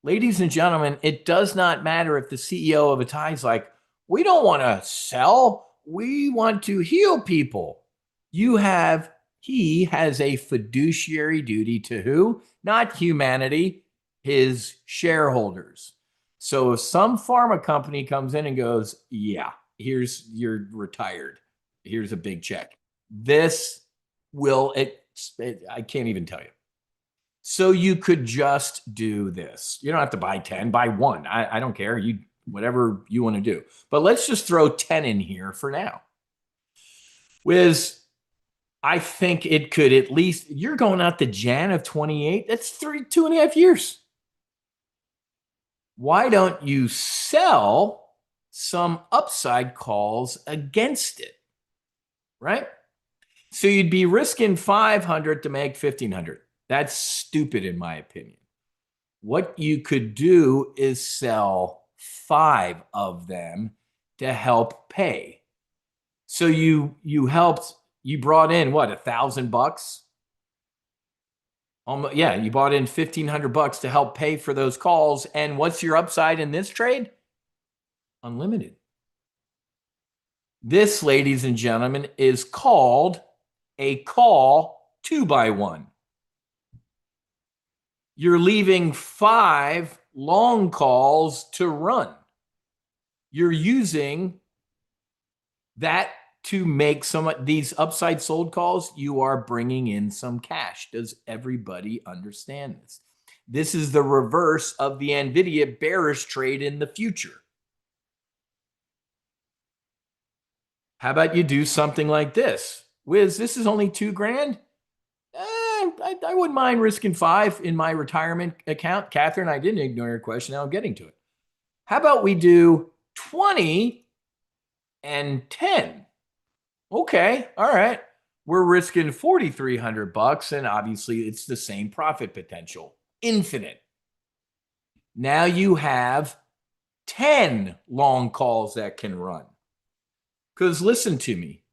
Speaker 1: Ladies and gentlemen, it does not matter if the CEO of ATAI is like, we don't want to sell, we want to heal people. He has a fiduciary duty to who? Not humanity, his shareholders. So if some pharma company comes in and goes, yeah, you're retired. Here's a big check. This will, I can't even tell you. So you could just do this. You don't have to buy 10, buy one. I don't care. Whatever you want to do. But let's just throw 10 in here for now. Wiz, I think it could at least, you're going out to Jan of 28. That's 2.5 years. Why don't you sell some upside calls against it? Right? So you'd be risking 500 to make 1,500. That's stupid in my opinion. What you could do is sell 5 of them to help pay. So you brought in what, $1,000? Yeah, you bought in $1,500 to help pay for those calls. And what's your upside in this trade? Unlimited. This, ladies and gentlemen, is called a call 2x1. You're leaving 5 long calls to run. You're using that to make some of these upside sold calls. You are bringing in some cash. Does everybody understand this? This is the reverse of the NVIDIA bearish trade in the future. How about you do something like this? Wiz, this is only $2,000. I wouldn't mind risking 5 in my retirement account. Catherine, I didn't ignore your question. Now I'm getting to it. How about we do 20 and 10? Okay, all right. We're risking $4,300, and obviously it's the same profit potential, infinite. Now you have 10 long calls that can run. Because listen to me,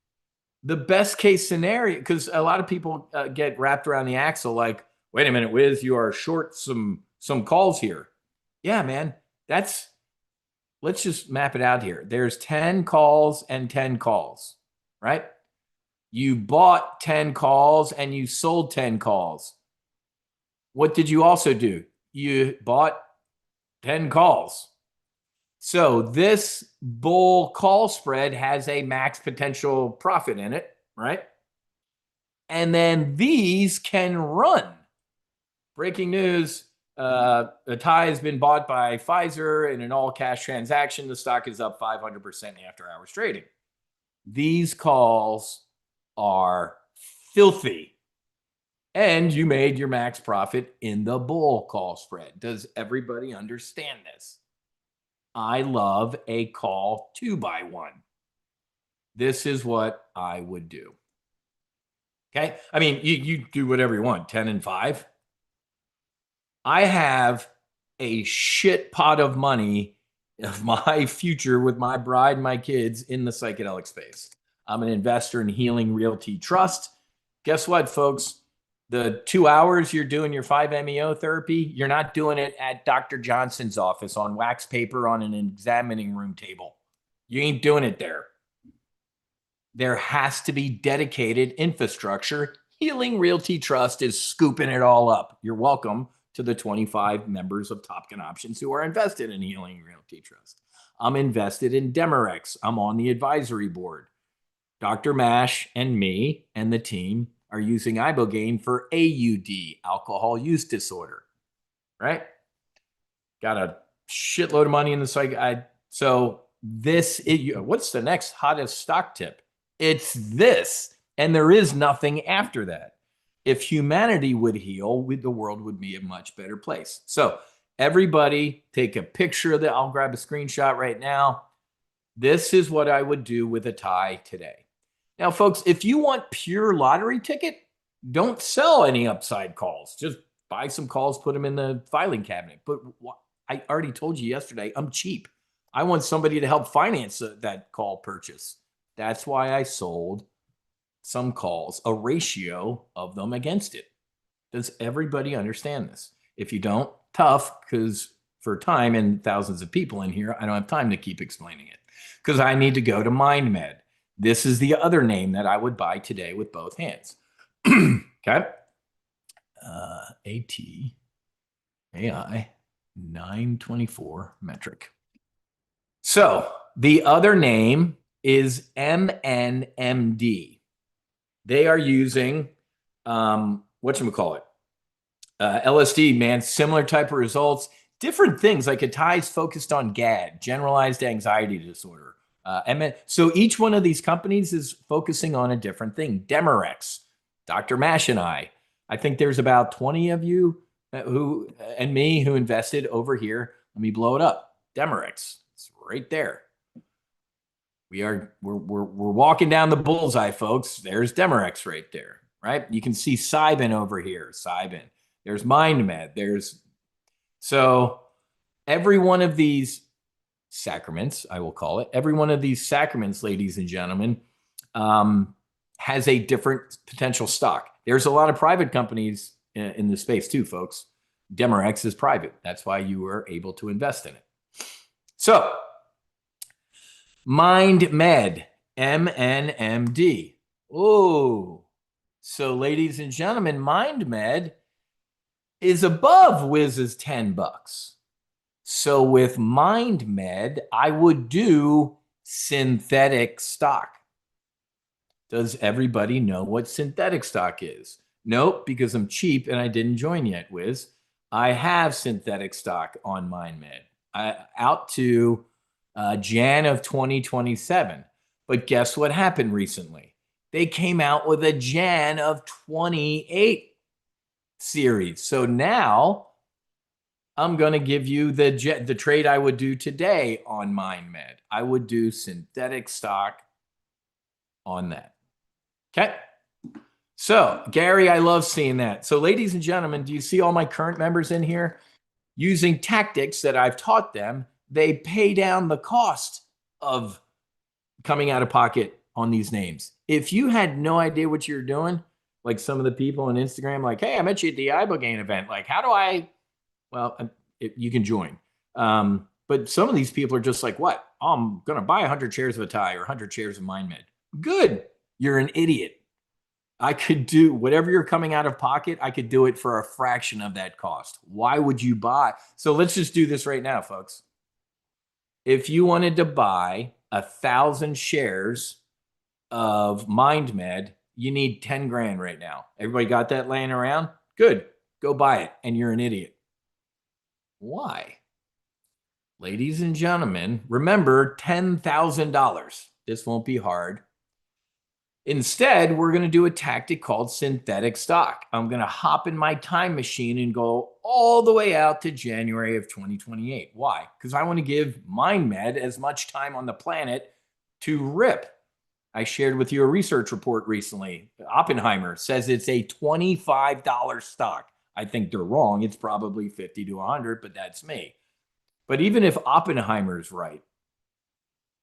Speaker 1: the best case scenario, because a lot of people get wrapped around the axle like, wait a minute, Wiz, you are short some calls here. Yeah, man, let's just map it out here. There's 10 calls and 10 calls, right? You bought 10 calls and you sold 10 calls. What did you also do? You bought 10 calls. So this bull call spread has a max potential profit in it, right? And then these can run. Breaking news, ATAI has been bought by Pfizer in an all-cash transaction. The stock is up 500% after hours trading. These calls are filthy. And you made your max profit in the bull call spread. Does everybody understand this? I love a call 2x1. This is what I would do. Okay. I mean, you do whatever you want, 10 and 5. I have a shit pot of money of my future with my bride and my kids in the psychedelic space. I'm an investor in Healing Realty Trust. Guess what, folks? The 2 hours you're doing your 5-MeO therapy, you're not doing it at Dr. Johnson's office on wax paper on an examining room table. You ain't doing it there. There has to be dedicated infrastructure. Healing Realty Trust is scooping it all up. You're welcome to the 25 members of Top Gun Options who are invested in Healing Realty Trust. I'm invested in Demorex. I'm on the advisory board. Dr. Mash and me and the team are using ibogaine for AUD, alcohol use disorder, right? Got a shitload of money in the psych. What's the next hottest stock tip? It's this, and there is nothing after that. If humanity would heal, the world would be a much better place. So everybody take a picture of that. I'll grab a screenshot right now. This is what I would do with ATAI today. Now, folks, if you want pure lottery ticket, don't sell any upside calls. Just buy some calls, put them in the filing cabinet. But I already told you yesterday, I'm cheap. I want somebody to help finance that call purchase. That's why I sold some calls, a ratio of them against it. Does everybody understand this? If you don't, tough, because for time and thousands of people in here, I don't have time to keep explaining it because I need to go to MindMed. This is the other name that I would buy today with both hands. Okay. ATAI 924 metric. So the other name is MNMD. They are using whatchamacallit? LSD, man, similar type of results, different things. Like ATAI's focused on GAD, generalized anxiety disorder. So each one of these companies is focusing on a different thing. Demorex, Dr. Mash and I think there's about 20 of you who invested over here. Let me blow it up. Demorex, it's right there. We're walking down the bullseye, folks. There's Demorex right there, right? You can see Cybin over here. Cybin. There's MindMed. So every one of these sacraments, I will call it, every one of these sacraments, ladies and gentlemen, has a different potential stock. There's a lot of private companies in the space too, folks. Demorex is private. That's why you were able to invest in it. So MindMed, MNMD. Oh, so ladies and gentlemen, MindMed is above Wiz's $10. So with MindMed, I would do synthetic stock. Does everybody know what synthetic stock is? Nope, because I'm cheap and I didn't join yet, Wiz. I have synthetic stock on MindMed out to Jan of 2027. But guess what happened recently? They came out with a Jan of 28 series. So now I'm going to give you the trade I would do today on MindMed. I would do synthetic stock on that. Okay. So Gary, I love seeing that. So ladies and gentlemen, do you see all my current members in here? Using tactics that I've taught them, they pay down the cost of coming out of pocket on these names. If you had no idea what you're doing, like some of the people on Instagram, like, hey, I met you at the ibogaine event. Like, how do I? Well, you can join. But some of these people are just like, what? Oh, I'm going to buy 100 shares of ATAI or 100 shares of MindMed. Good. You're an idiot. I could do whatever you're coming out of pocket. I could do it for a fraction of that cost. Why would you buy? So let's just do this right now, folks. If you wanted to buy 1,000 shares of MindMed, you need 10 grand right now. Everybody got that laying around? Good. Go buy it. And you're an idiot. Why? Ladies and gentlemen, remember $10,000. This won't be hard. Instead, we're going to do a tactic called synthetic stock. I'm going to hop in my time machine and go all the way out to January of 2028. Why? Because I want to give MindMed as much time on the planet to rip. I shared with you a research report recently. Oppenheimer says it's a $25 stock. I think they're wrong. It's probably 50 to 100, but that's me. But even if Oppenheimer's right,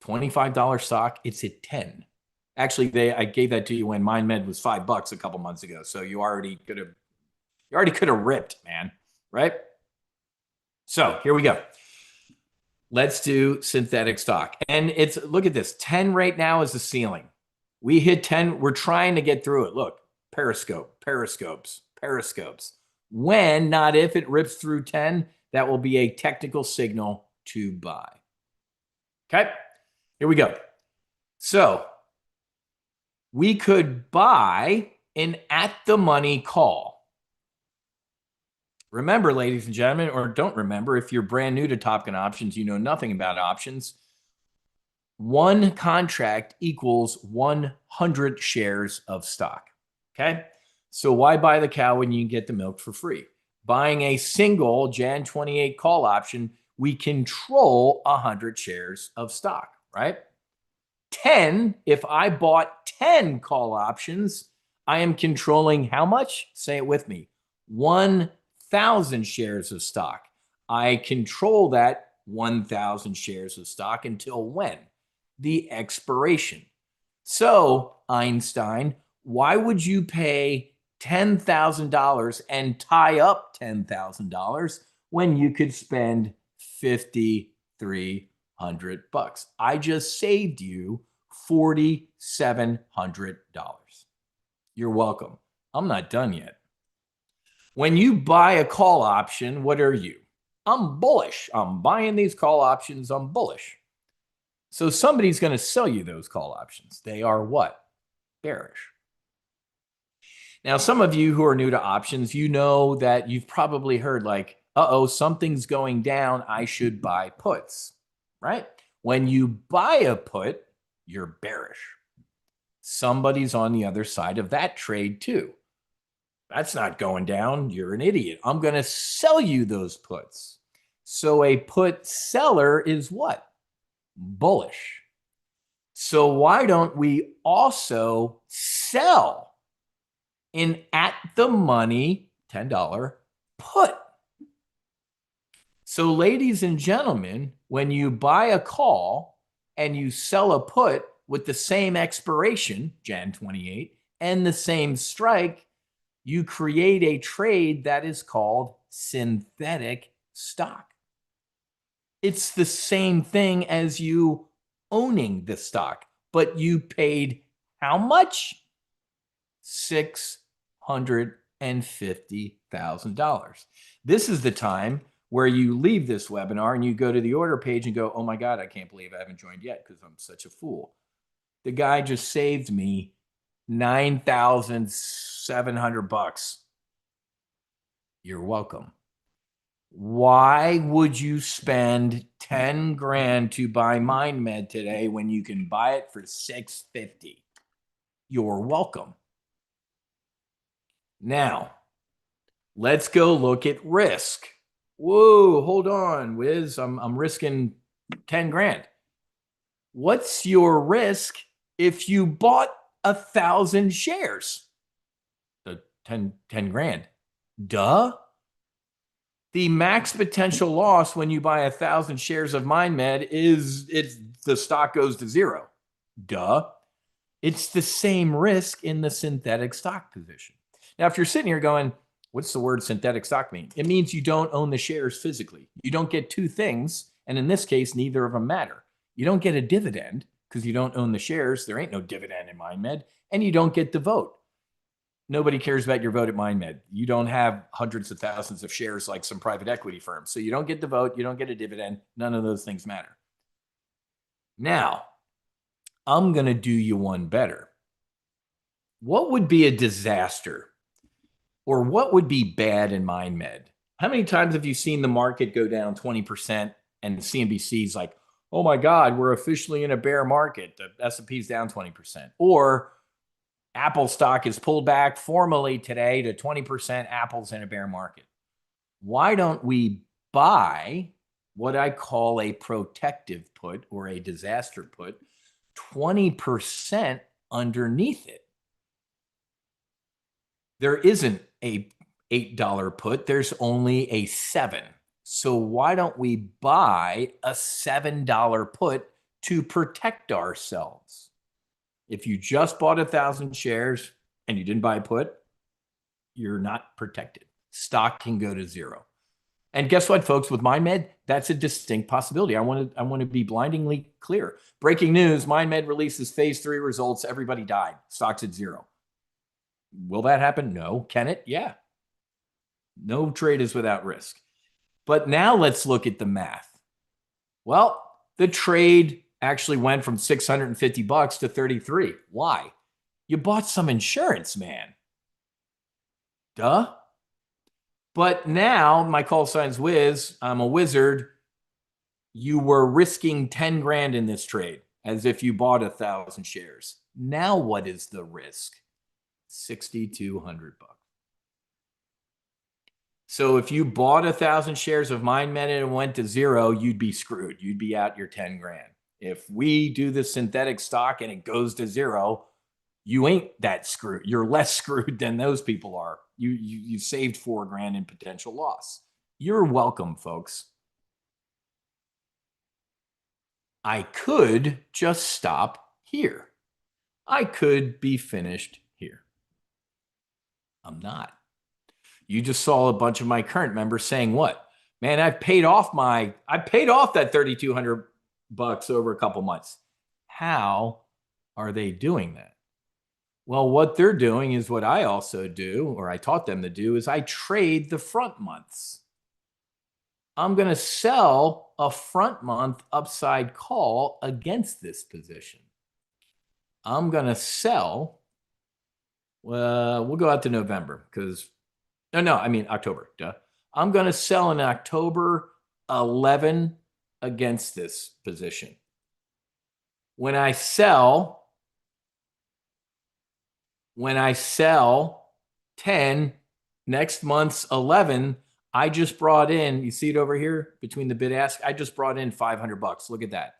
Speaker 1: $25 stock, it's at 10. Actually, I gave that to you when MindMed was $5 a couple months ago. So you already could have ripped, man. Right? So here we go. Let's do synthetic stock. And look at this. 10 right now is the ceiling. We hit 10. We're trying to get through it. Look, periscopes. When, not if, it rips through 10, that will be a technical signal to buy. Okay, here we go. So we could buy an at-the-money call. Remember, ladies and gentlemen, or don't remember, if you're brand new to Top Gun options, you know nothing about options. One contract equals 100 shares of stock. Okay, so why buy the cow when you can get the milk for free? Buying a single Jan 28 call option, we control 100 shares of stock, right? 10, if I bought 10 call options, I am controlling how much? Say it with me. 1,000 shares of stock. I control that 1,000 shares of stock until when? The expiration. So, Einstein, why would you pay $10,000 and tie up $10,000 when you could spend $5,300? I just saved you $4,700. You're welcome. I'm not done yet. When you buy a call option, what are you? I'm bullish. I'm buying these call options. I'm bullish. So somebody's going to sell you those call options. They are what? Bearish. Now, some of you who are new to options, you know that you've probably heard like, uh-oh, something's going down. I should buy puts, right? When you buy a put, you're bearish. Somebody's on the other side of that trade too. That's not going down. You're an idiot. I'm going to sell you those puts. So a put seller is what? Bullish. So why don't we also sell an at-the-money $10 put? So ladies and gentlemen, when you buy a call and you sell a put with the same expiration, Jan 28, and the same strike, you create a trade that is called synthetic stock. It's the same thing as you owning the stock, but you paid how much? $650,000. This is the time where you leave this webinar and you go to the order page and go, oh my God, I can't believe I haven't joined yet because I'm such a fool. The guy just saved me $9,700. You're welcome. Why would you spend 10 grand to buy MindMed today when you can buy it for $650? You're welcome. Now, let's go look at risk. Whoa, hold on, Wiz. I'm risking 10 grand. What's your risk if you bought 1,000 shares? The 10 grand. Duh. The max potential loss when you buy 1,000 shares of MindMed is the stock goes to zero. Duh. It's the same risk in the synthetic stock position. Now, if you're sitting here going, what's the word synthetic stock mean? It means you don't own the shares physically. You don't get two things, and in this case, neither of them matter. You don't get a dividend because you don't own the shares. There ain't no dividend in MindMed, and you don't get the vote. Nobody cares about your vote at MindMed. You don't have hundreds of thousands of shares like some private equity firms. So you don't get the vote. You don't get a dividend. None of those things matter. Now, I'm going to do you one better. What would be a disaster? Or what would be bad in MindMed? How many times have you seen the market go down 20% and CNBC's like, oh my God, we're officially in a bear market. The S&P's down 20%. Or Apple stock is pulled back formally today to 20%. Apple's in a bear market. Why don't we buy what I call a protective put or a disaster put, 20% underneath it? There isn't a $8 put. There's only a $7. So why don't we buy a $7 put to protect ourselves? If you just bought 1,000 shares and you didn't buy a put, you're not protected. Stock can go to zero. And guess what, folks? With MindMed, that's a distinct possibility. I want to be blindingly clear. Breaking news: MindMed releases phase 3 results. Everybody died. Stock's at zero. Will that happen? No. Can it? Yeah. No trade is without risk. But now let's look at the math. Well, the trade actually went from $650 to 33. Why? You bought some insurance, man. Duh. But now my call sign's Wiz. I'm a wizard. You were risking 10 grand in this trade as if you bought 1,000 shares. Now what is the risk? $6,200. So if you bought 1,000 shares of MindMed and went to zero, you'd be screwed. You'd be out your 10 grand. If we do the synthetic stock and it goes to zero, you ain't that screwed. You're less screwed than those people are. You saved 4 grand in potential loss. You're welcome, folks. I could just stop here. I could be finished here. I'm not. You just saw a bunch of my current members saying what? Man, I paid off that $3,200 over a couple months. How are they doing that? Well, what they're doing is what I also do, or I taught them to do, is I trade the front months. I'm going to sell a front month upside call against this position. I'm going to sell, we'll go out to November because, October, duh. I'm going to sell in October 11 against this position. When I sell 10, next month's 11, I just brought in, you see it over here between the bid ask, I just brought in $500. Look at that.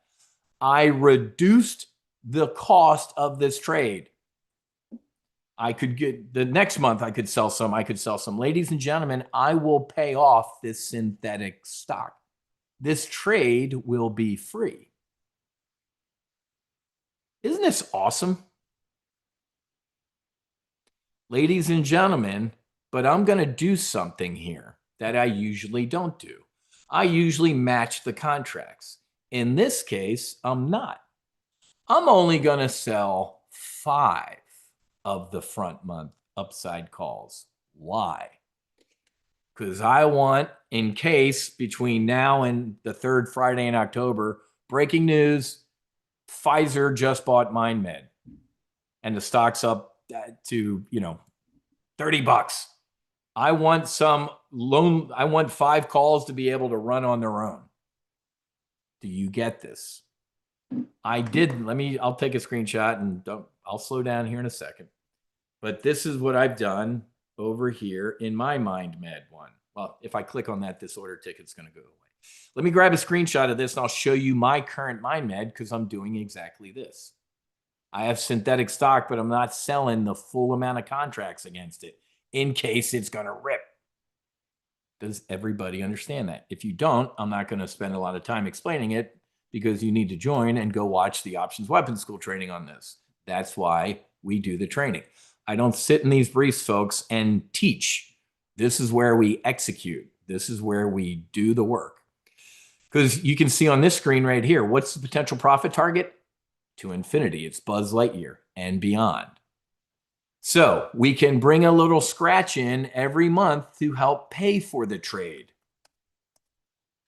Speaker 1: I reduced the cost of this trade. I could get the next month, I could sell some. Ladies and gentlemen, I will pay off this synthetic stock. This trade will be free. Isn't this awesome? Ladies and gentlemen, but I'm going to do something here that I usually don't do. I usually match the contracts. In this case, I'm not. I'm only going to sell 5 of the front month upside calls. Why? Because I want, in case between now and the 3rd Friday in October, breaking news, Pfizer just bought MindMed and the stock's up to, $30. I want 5 calls to be able to run on their own. Do you get this? I'll take a screenshot and I'll slow down here in a second. But this is what I've done over here in my MindMed one. Well, if I click on that, this order ticket's going to go away. Let me grab a screenshot of this and I'll show you my current MindMed because I'm doing exactly this. I have synthetic stock, but I'm not selling the full amount of contracts against it in case it's going to rip. Does everybody understand that? If you don't, I'm not going to spend a lot of time explaining it because you need to join and go watch the Options Weapons School training on this. That's why we do the training. I don't sit in these briefs, folks, and teach. This is where we execute. This is where we do the work. Because you can see on this screen right here, what's the potential profit target? To infinity. It's Buzz Lightyear and beyond. So we can bring a little scratch in every month to help pay for the trade.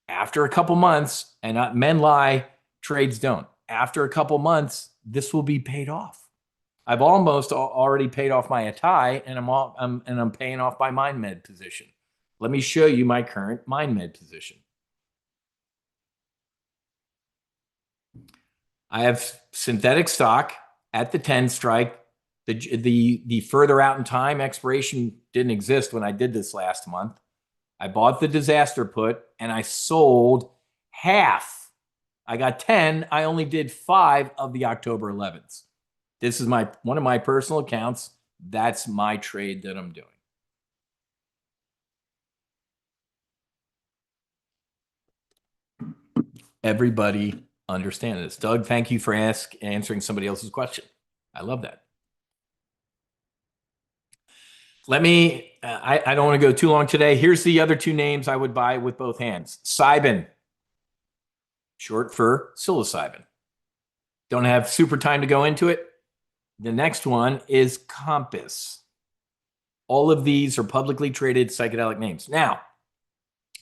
Speaker 1: After a couple months, and men lie, trades don't. After a couple months, this will be paid off. I've almost already paid off my ATAI, and I'm paying off my MindMed position. Let me show you my current MindMed position. I have synthetic stock at the 10 strike. The further out in time expiration didn't exist when I did this last month. I bought the disaster put and I sold half. I got 10. I only did 5 of the October 11s. This is one of my personal accounts. That's my trade that I'm doing. everybody understand this. Doug, thank you for answering somebody else's question. I love that. Let me, I don't want to go too long today. Here's the other two names I would buy with both hands. Cybin, short for psilocybin. Don't have super time to go into it. The next one is Compass. All of these are publicly traded psychedelic names. Now,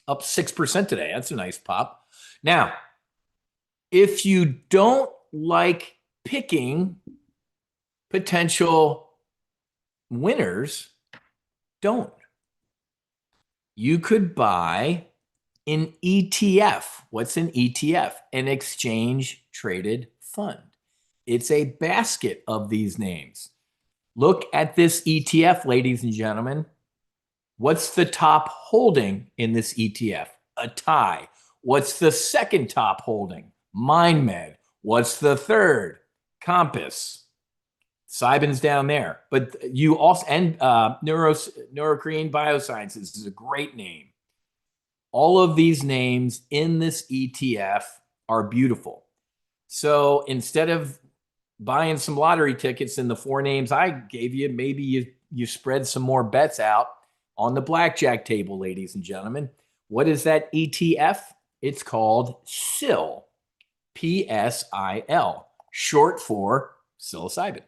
Speaker 1: up 6% today. That's a nice pop. Now, if you don't like picking potential winners, don't. You could buy an ETF. What's an ETF? An exchange traded fund. It's a basket of these names. Look at this ETF, ladies and gentlemen. What's the top holding in this ETF? ATAI. What's the second top holding? MindMed. What's the third? Compass. Cybin's down there. But you also, and Neurocrene Biosciences is a great name. All of these names in this ETF are beautiful. So instead of buying some lottery tickets in the four names I gave you, maybe you spread some more bets out on the blackjack table, ladies and gentlemen. What is that ETF? It's called PSIL, PSIL, short for psilocybin.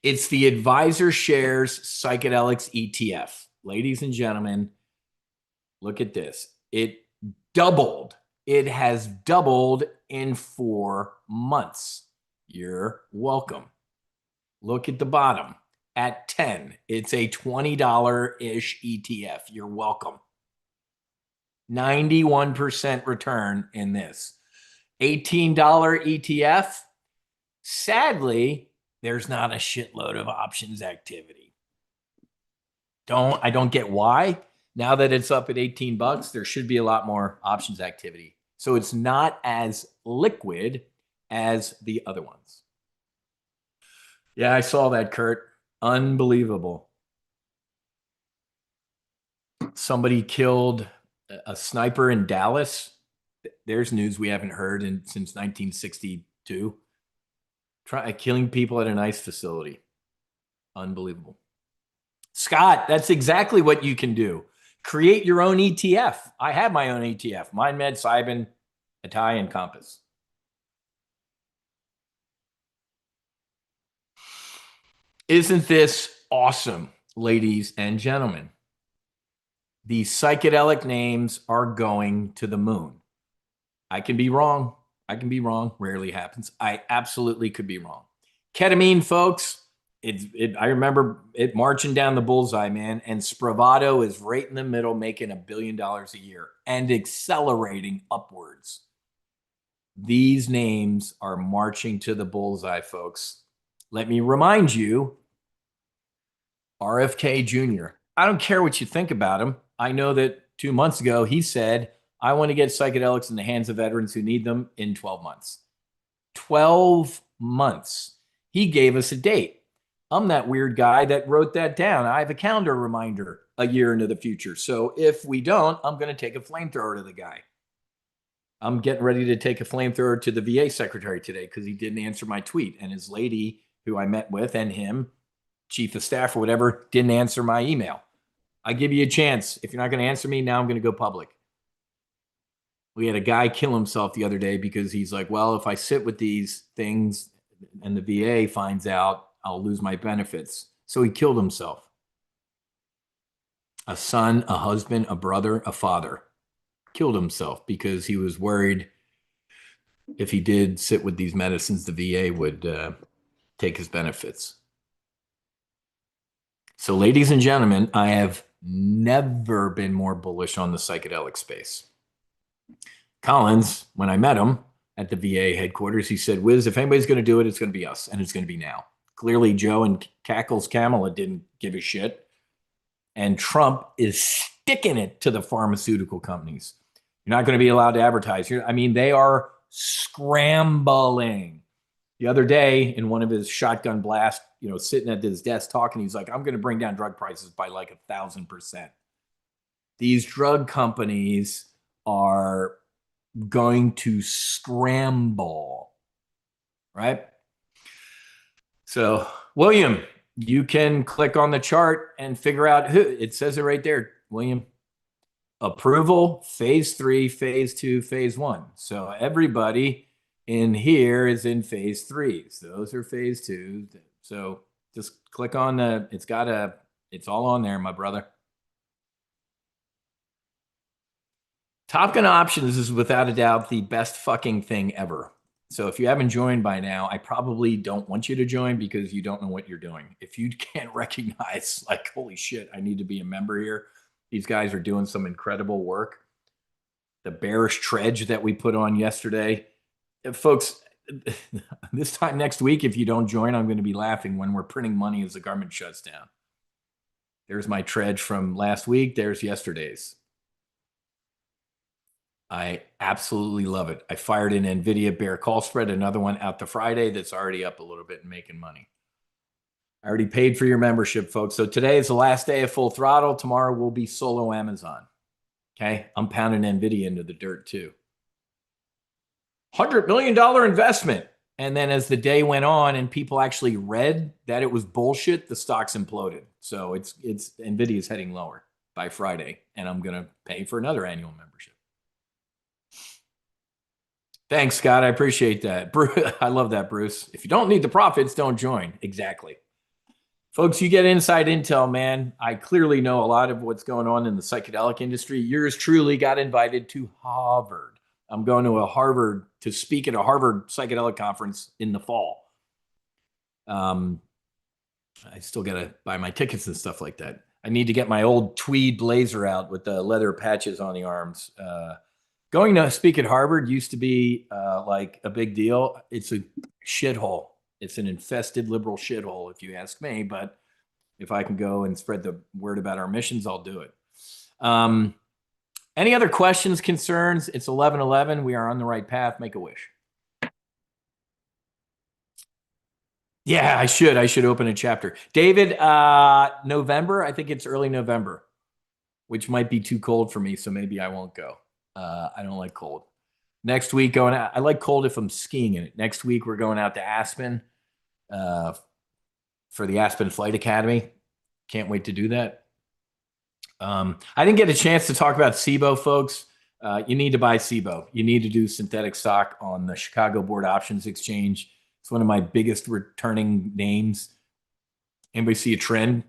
Speaker 1: It's the Advisor Shares Psychedelics ETF. Ladies and gentlemen, look at this. It doubled. It has doubled in 4 months. You're welcome. Look at the bottom. At 10, it's a $20-ish ETF. You're welcome. 91% return in this. $18 ETF. Sadly, there's not a shitload of options activity. I don't get why. Now that it's up at 18 bucks, there should be a lot more options activity. So it's not as liquid as the other ones. Yeah, I saw that, Kurt. Unbelievable. Somebody killed a sniper in Dallas. There's news we haven't heard since 1962. Killing people at an ICE facility. Unbelievable. Scott, that's exactly what you can do. Create your own ETF. I have my own ETF. MindMed, Cybin, ATAI, and Compass. Isn't this awesome, ladies and gentlemen? These psychedelic names are going to the moon. I can be wrong. I can be wrong. Rarely happens. I absolutely could be wrong. Ketamine, folks, I remember it marching down the bullseye, man. And Spravato is right in the middle, making $1 billion a year and accelerating upwards. These names are marching to the bullseye, folks. Let me remind you, RFK Jr. I don't care what you think about him. I know that 2 months ago, he said, I want to get psychedelics in the hands of veterans who need them in 12 months. 12 months. He gave us a date. I'm that weird guy that wrote that down. I have a calendar reminder a year into the future. So if we don't, I'm going to take a flamethrower to the guy. I'm getting ready to take a flamethrower to the VA secretary today because he didn't answer my tweet. And his lady, who I met with, and him, chief of staff or whatever, didn't answer my email. I give you a chance. If you're not going to answer me, now I'm going to go public. We had a guy kill himself the other day because he's like, well, if I sit with these things and the VA finds out, I'll lose my benefits. So he killed himself. A son, a husband, a brother, a father killed himself because he was worried if he did sit with these medicines, the VA would take his benefits. So, ladies and gentlemen, I have never been more bullish on the psychedelic space. Collins, when I met him at the VA headquarters, he said, Wiz, if anybody's going to do it, it's going to be us, and it's going to be now. Clearly, Joe and Cackles Kamala didn't give a shit. And Trump is sticking it to the pharmaceutical companies. You're not going to be allowed to advertise. They are scrambling. The other day, in one of his shotgun blasts, sitting at his desk talking, he's like, I'm going to bring down drug prices by like 1,000%. These drug companies are going to scramble, right? So, William, you can click on the chart and figure out who. It says it right there, William. Approval, phase 3, phase 2, phase 1. So everybody in here is in phase 3s. Those are phase 2. So just click on the, it's all on there, my brother. Top Gun Options is without a doubt the best fucking thing ever. So if you haven't joined by now, I probably don't want you to join because you don't know what you're doing. If you can't recognize, like, holy shit, I need to be a member here. These guys are doing some incredible work. The bearish trudge that we put on yesterday. Folks, this time next week, if you don't join, I'm going to be laughing when we're printing money as the government shuts down. There's my trudge from last week. There's yesterday's. I absolutely love it. I fired an NVIDIA bear call spread, another one out to Friday that's already up a little bit and making money. I already paid for your membership, folks. So today is the last day of Full Throttle. Tomorrow will be solo Amazon. Okay. I'm pounding NVIDIA into the dirt too. $100 million investment. And then as the day went on and people actually read that it was bullshit, the stocks imploded. So it's NVIDIA's heading lower by Friday. And I'm going to pay for another annual membership. Thanks, Scott. I appreciate that. I love that, Bruce. If you don't need the profits, don't join. Exactly. Folks, you get inside intel, man. I clearly know a lot of what's going on in the psychedelic industry. Yours truly got invited to Harvard. I'm going to speak at a Harvard psychedelic conference in the fall. I still got to buy my tickets and stuff like that. I need to get my old tweed blazer out with the leather patches on the arms. Going to speak at Harvard used to be like a big deal. It's a shithole. It's an infested liberal shithole, if you ask me. But if I can go and spread the word about our missions, I'll do it. Any other questions, concerns? It's 11:11. We are on the right path. Make a wish. Yeah, I should open a chapter. David, November. I think it's early November, which might be too cold for me. So maybe I won't go. I don't like cold. Next week, going out. I like cold if I'm skiing in it. Next week, we're going out to Aspen for the Aspen Flight Academy. Can't wait to do that. I didn't get a chance to talk about SIBO, folks. You need to buy SIBO. You need to do synthetic stock on the Chicago Board Options Exchange. It's one of my biggest returning names. Anybody see a trend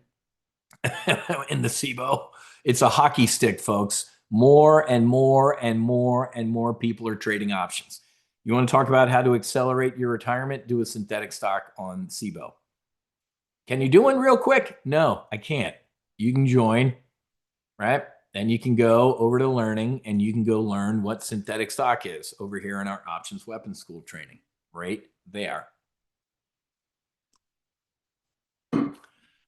Speaker 1: in the SIBO? It's a hockey stick, folks. More and more and more and more people are trading options. You want to talk about how to accelerate your retirement? Do a synthetic stock on SIBO. Can you do one real quick? No, I can't. You can join, right? Then you can go over to learning and you can go learn what synthetic stock is over here in our options weapons school training right there.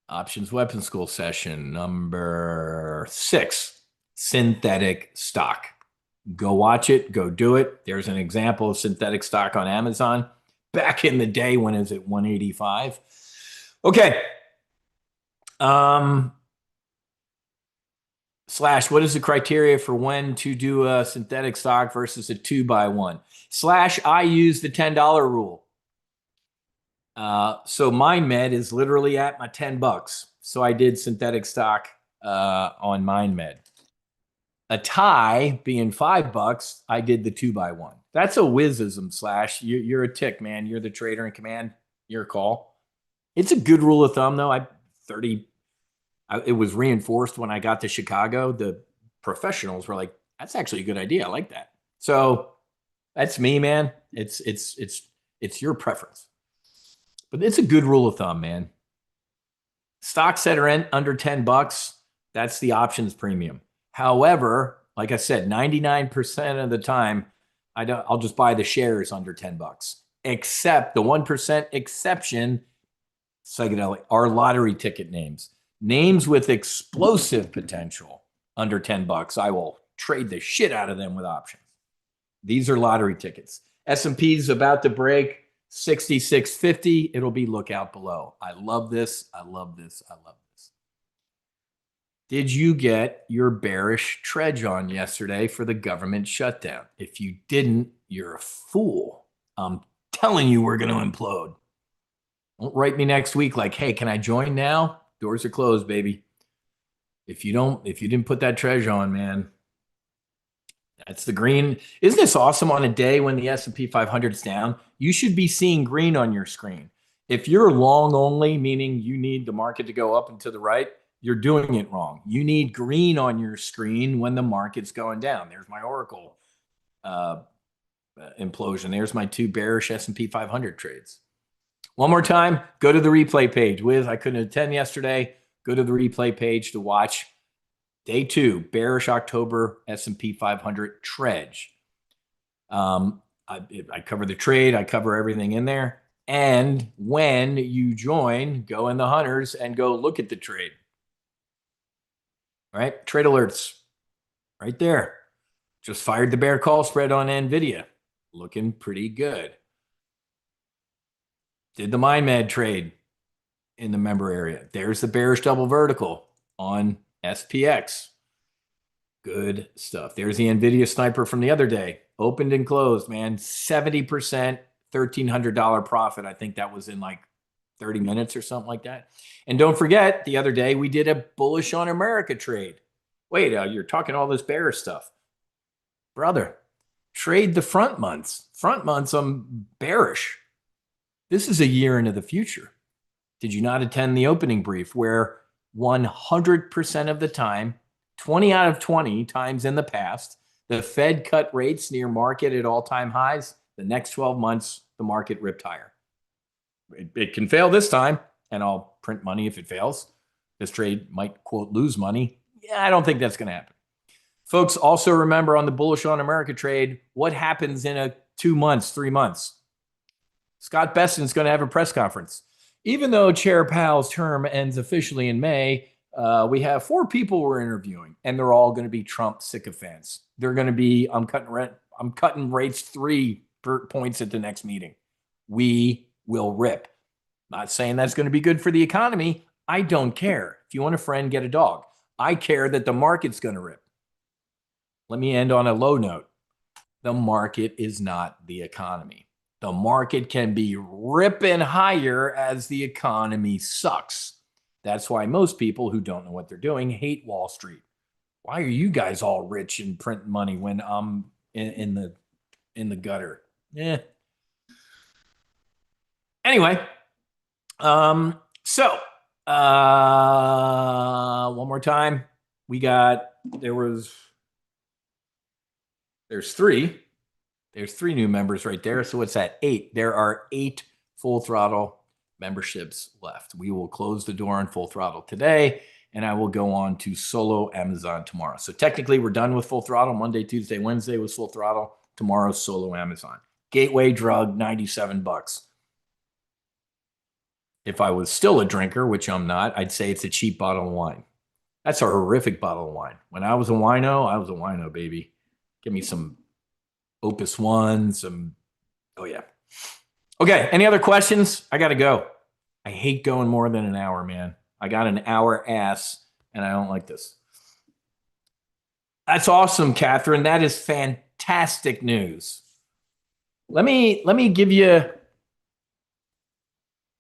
Speaker 1: Options weapons school session number 6, synthetic stock. Go watch it. Go do it. There's an example of synthetic stock on Amazon back in the day when it was at 185. Okay. Slash, what is the criteria for when to do a synthetic stock versus a 2x1? Slash, I use the $10 rule. So MindMed is literally at my $10. So I did synthetic stock on MindMed. ATAI being $5, I did the 2x1. That's a whizzism, Slash. You're a tick, man. You're the trader in command. Your call. It's a good rule of thumb, though. It was reinforced when I got to Chicago. The professionals were like, "That's actually a good idea. I like that." So that's me, man. It's your preference, but it's a good rule of thumb, man. Stocks that are under $10, that's the options premium. However, like I said, 99% of the time, I'll just buy the shares under $10, except the 1% exception. Psychedelic are lottery ticket names. Names with explosive potential under $10. I will trade the shit out of them with options. These are lottery tickets. S&P is about to break 6650. It'll be lookout below. I love this. I love this. I love this. Did you get your bearish trudge on yesterday for the government shutdown? If you didn't, you're a fool. I'm telling you, we're going to implode. Don't write me next week like, hey, can I join now? Doors are closed, baby. If you didn't put that trudge on, man, that's the green. Isn't this awesome on a day when the S&P 500 is down? You should be seeing green on your screen. If you're long only, meaning you need the market to go up and to the right, you're doing it wrong. You need green on your screen when the market's going down. There's my Oracle implosion. There's my 2 bearish S&P 500 trades. One more time, go to the replay page. I couldn't attend yesterday. Go to the replay page to watch day 2, bearish October S&P 500 trudge. I cover the trade. I cover everything in there. And when you join, go in the hunters and go look at the trade. All right, trade alerts right there. Just fired the bear call spread on NVIDIA. Looking pretty good. Did the MNMD trade in the member area. There's the bearish double vertical on SPX. Good stuff. There's the NVIDIA sniper from the other day. Opened and closed, man. 70%, $1,300 profit. I think that was in like 30 minutes or something like that. And don't forget, the other day we did a bullish on America trade. Wait, you're talking all this bearish stuff. Brother, trade the front months. Front months, I'm bearish. This is a year into the future. Did you not attend the opening brief where 100% of the time, 20 out of 20 times in the past, the Fed cut rates near market at all-time highs? The next 12 months, the market ripped higher. It can fail this time, and I'll print money if it fails. This trade might, quote, lose money. Yeah, I don't think that's going to happen. Folks, also remember on the bullish on America trade, what happens in 2 months, 3 months? Scott Besson's going to have a press conference. Even though Chair Powell's term ends officially in May, we have 4 people we're interviewing, and they're all going to be Trump sycophants. They're going to be, I'm cutting rates 3 points at the next meeting. We will rip. Not saying that's going to be good for the economy. I don't care. If you want a friend, get a dog. I care that the market's going to rip. Let me end on a low note. The market is not the economy. The market can be ripping higher as the economy sucks. That's why most people who don't know what they're doing hate Wall Street. Why are you guys all rich and printing money when I'm in the gutter? Anyway, so one more time. There's 3. There's 3 new members right there. So what's that? 8. There are 8 Full Throttle memberships left. We will close the door on Full Throttle today, and I will go on to solo Amazon tomorrow. So technically, we're done with Full Throttle. Monday, Tuesday, Wednesday was Full Throttle. Tomorrow, solo Amazon. Gateway drug, $97. If I was still a drinker, which I'm not, I'd say it's a cheap bottle of wine. That's a horrific bottle of wine. When I was a wino, baby. Give me some Opus 1, oh yeah. Okay, any other questions? I got to go. I hate going more than an hour, man. I got an hour ass, and I don't like this. That's awesome, Catherine. That is fantastic news. Let me give you,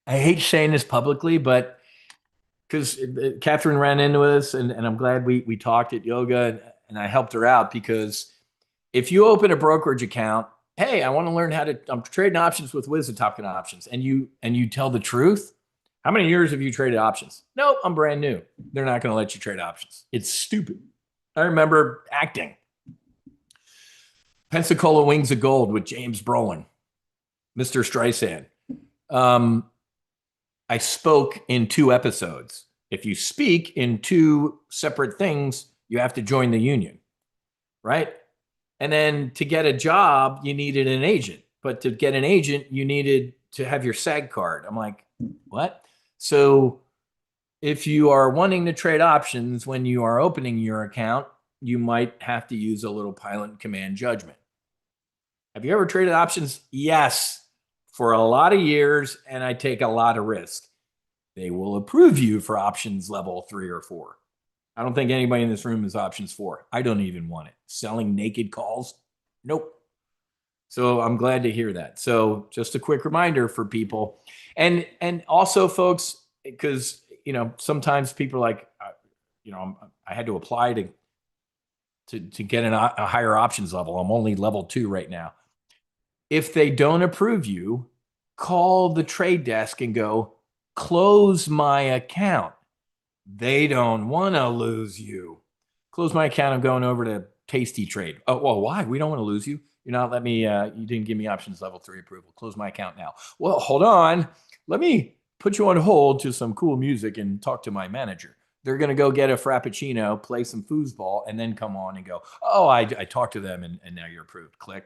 Speaker 1: I hate saying this publicly, but because Catherine ran into us, and I'm glad we talked at yoga, and I helped her out, because if you open a brokerage account, hey, I want to learn I'm trading options with Wiz at Top Gun Options, and you tell the truth. How many years have you traded options? Nope, I'm brand new. They're not going to let you trade options. It's stupid. I remember acting. Pensacola Wings of Gold with James Brolin, Mr. Streisand. I spoke in 2 episodes. If you speak in 2 separate things, you have to join the union, right? And then to get a job, you needed an agent. But to get an agent, you needed to have your SAG card. I'm like, what? So if you are wanting to trade options when you are opening your account, you might have to use a little pilot and command judgment. Have you ever traded options? Yes, for a lot of years, and I take a lot of risk. They will approve you for options level 3 or 4. I don't think anybody in this room is options 4. I don't even want it. Selling naked calls? Nope. So I'm glad to hear that. So just a quick reminder for people. And also folks, because, sometimes people are like, I had to apply to get a higher options level. I'm only level 2 right now. If they don't approve you, call the trade desk and go, close my account. They don't want to lose you. Close my account. I'm going over to Tasty Trade. Oh, well, why? We don't want to lose you. You're not letting me, you didn't give me options level 3 approval. Close my account now. Well, hold on. Let me put you on hold to some cool music and talk to my manager. They're going to go get a Frappuccino, play some foosball, and then come on and go, oh, I talked to them and now you're approved. Click.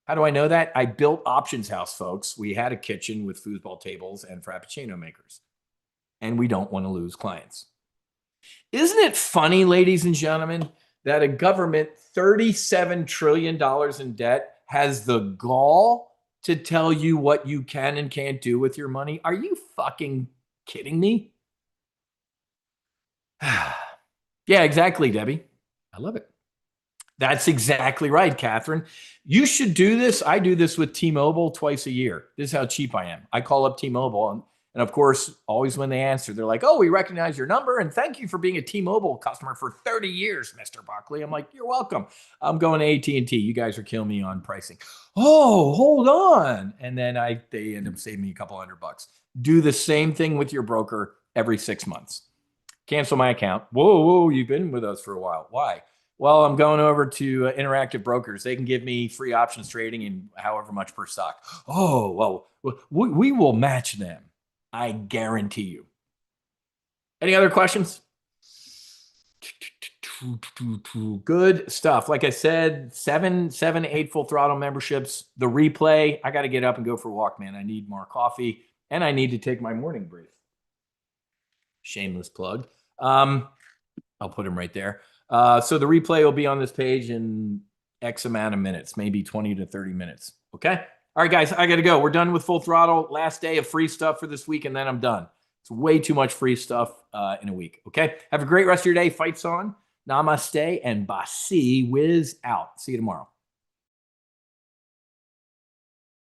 Speaker 1: How do I know that? I built Options House, folks. We had a kitchen with foosball tables and Frappuccino makers, and we don't want to lose clients. Isn't it funny, ladies and gentlemen, that a government $37 trillion in debt has the gall to tell you what you can and can't do with your money? Are you fucking kidding me? Yeah, exactly, Debbie. I love it. That's exactly right, Catherine. You should do this. I do this with T-Mobile twice a year. This is how cheap I am. I call up T-Mobile, and of course, always when they answer, they're like, oh, we recognize your number, and thank you for being a T-Mobile customer for 30 years, Mr. Buckley. I'm like, you're welcome. I'm going to AT&T. You guys are killing me on pricing. Oh, hold on. And then they end up saving me a couple $100. Do the same thing with your broker every 6 months. Cancel my account. Whoa, you've been with us for a while. Why? Well, I'm going over to Interactive Brokers. They can give me free options trading and however much per stock. Oh, well, we will match them. I guarantee you. Any other questions? Good stuff. Like I said, seven, 8 Full Throttle memberships. The replay, I got to get up and go for a walk, man. I need more coffee, and I need to take my morning brief. Shameless plug. I'll put them right there. So the replay will be on this page in X amount of minutes, maybe 20 to 30 minutes. Okay. All right, guys, I got to go. We're done with Full Throttle. Last day of free stuff for this week, and then I'm done. It's way too much free stuff in a week. Okay. Have a great rest of your day. Fights on. Namaste and Basi whiz out. See you tomorrow.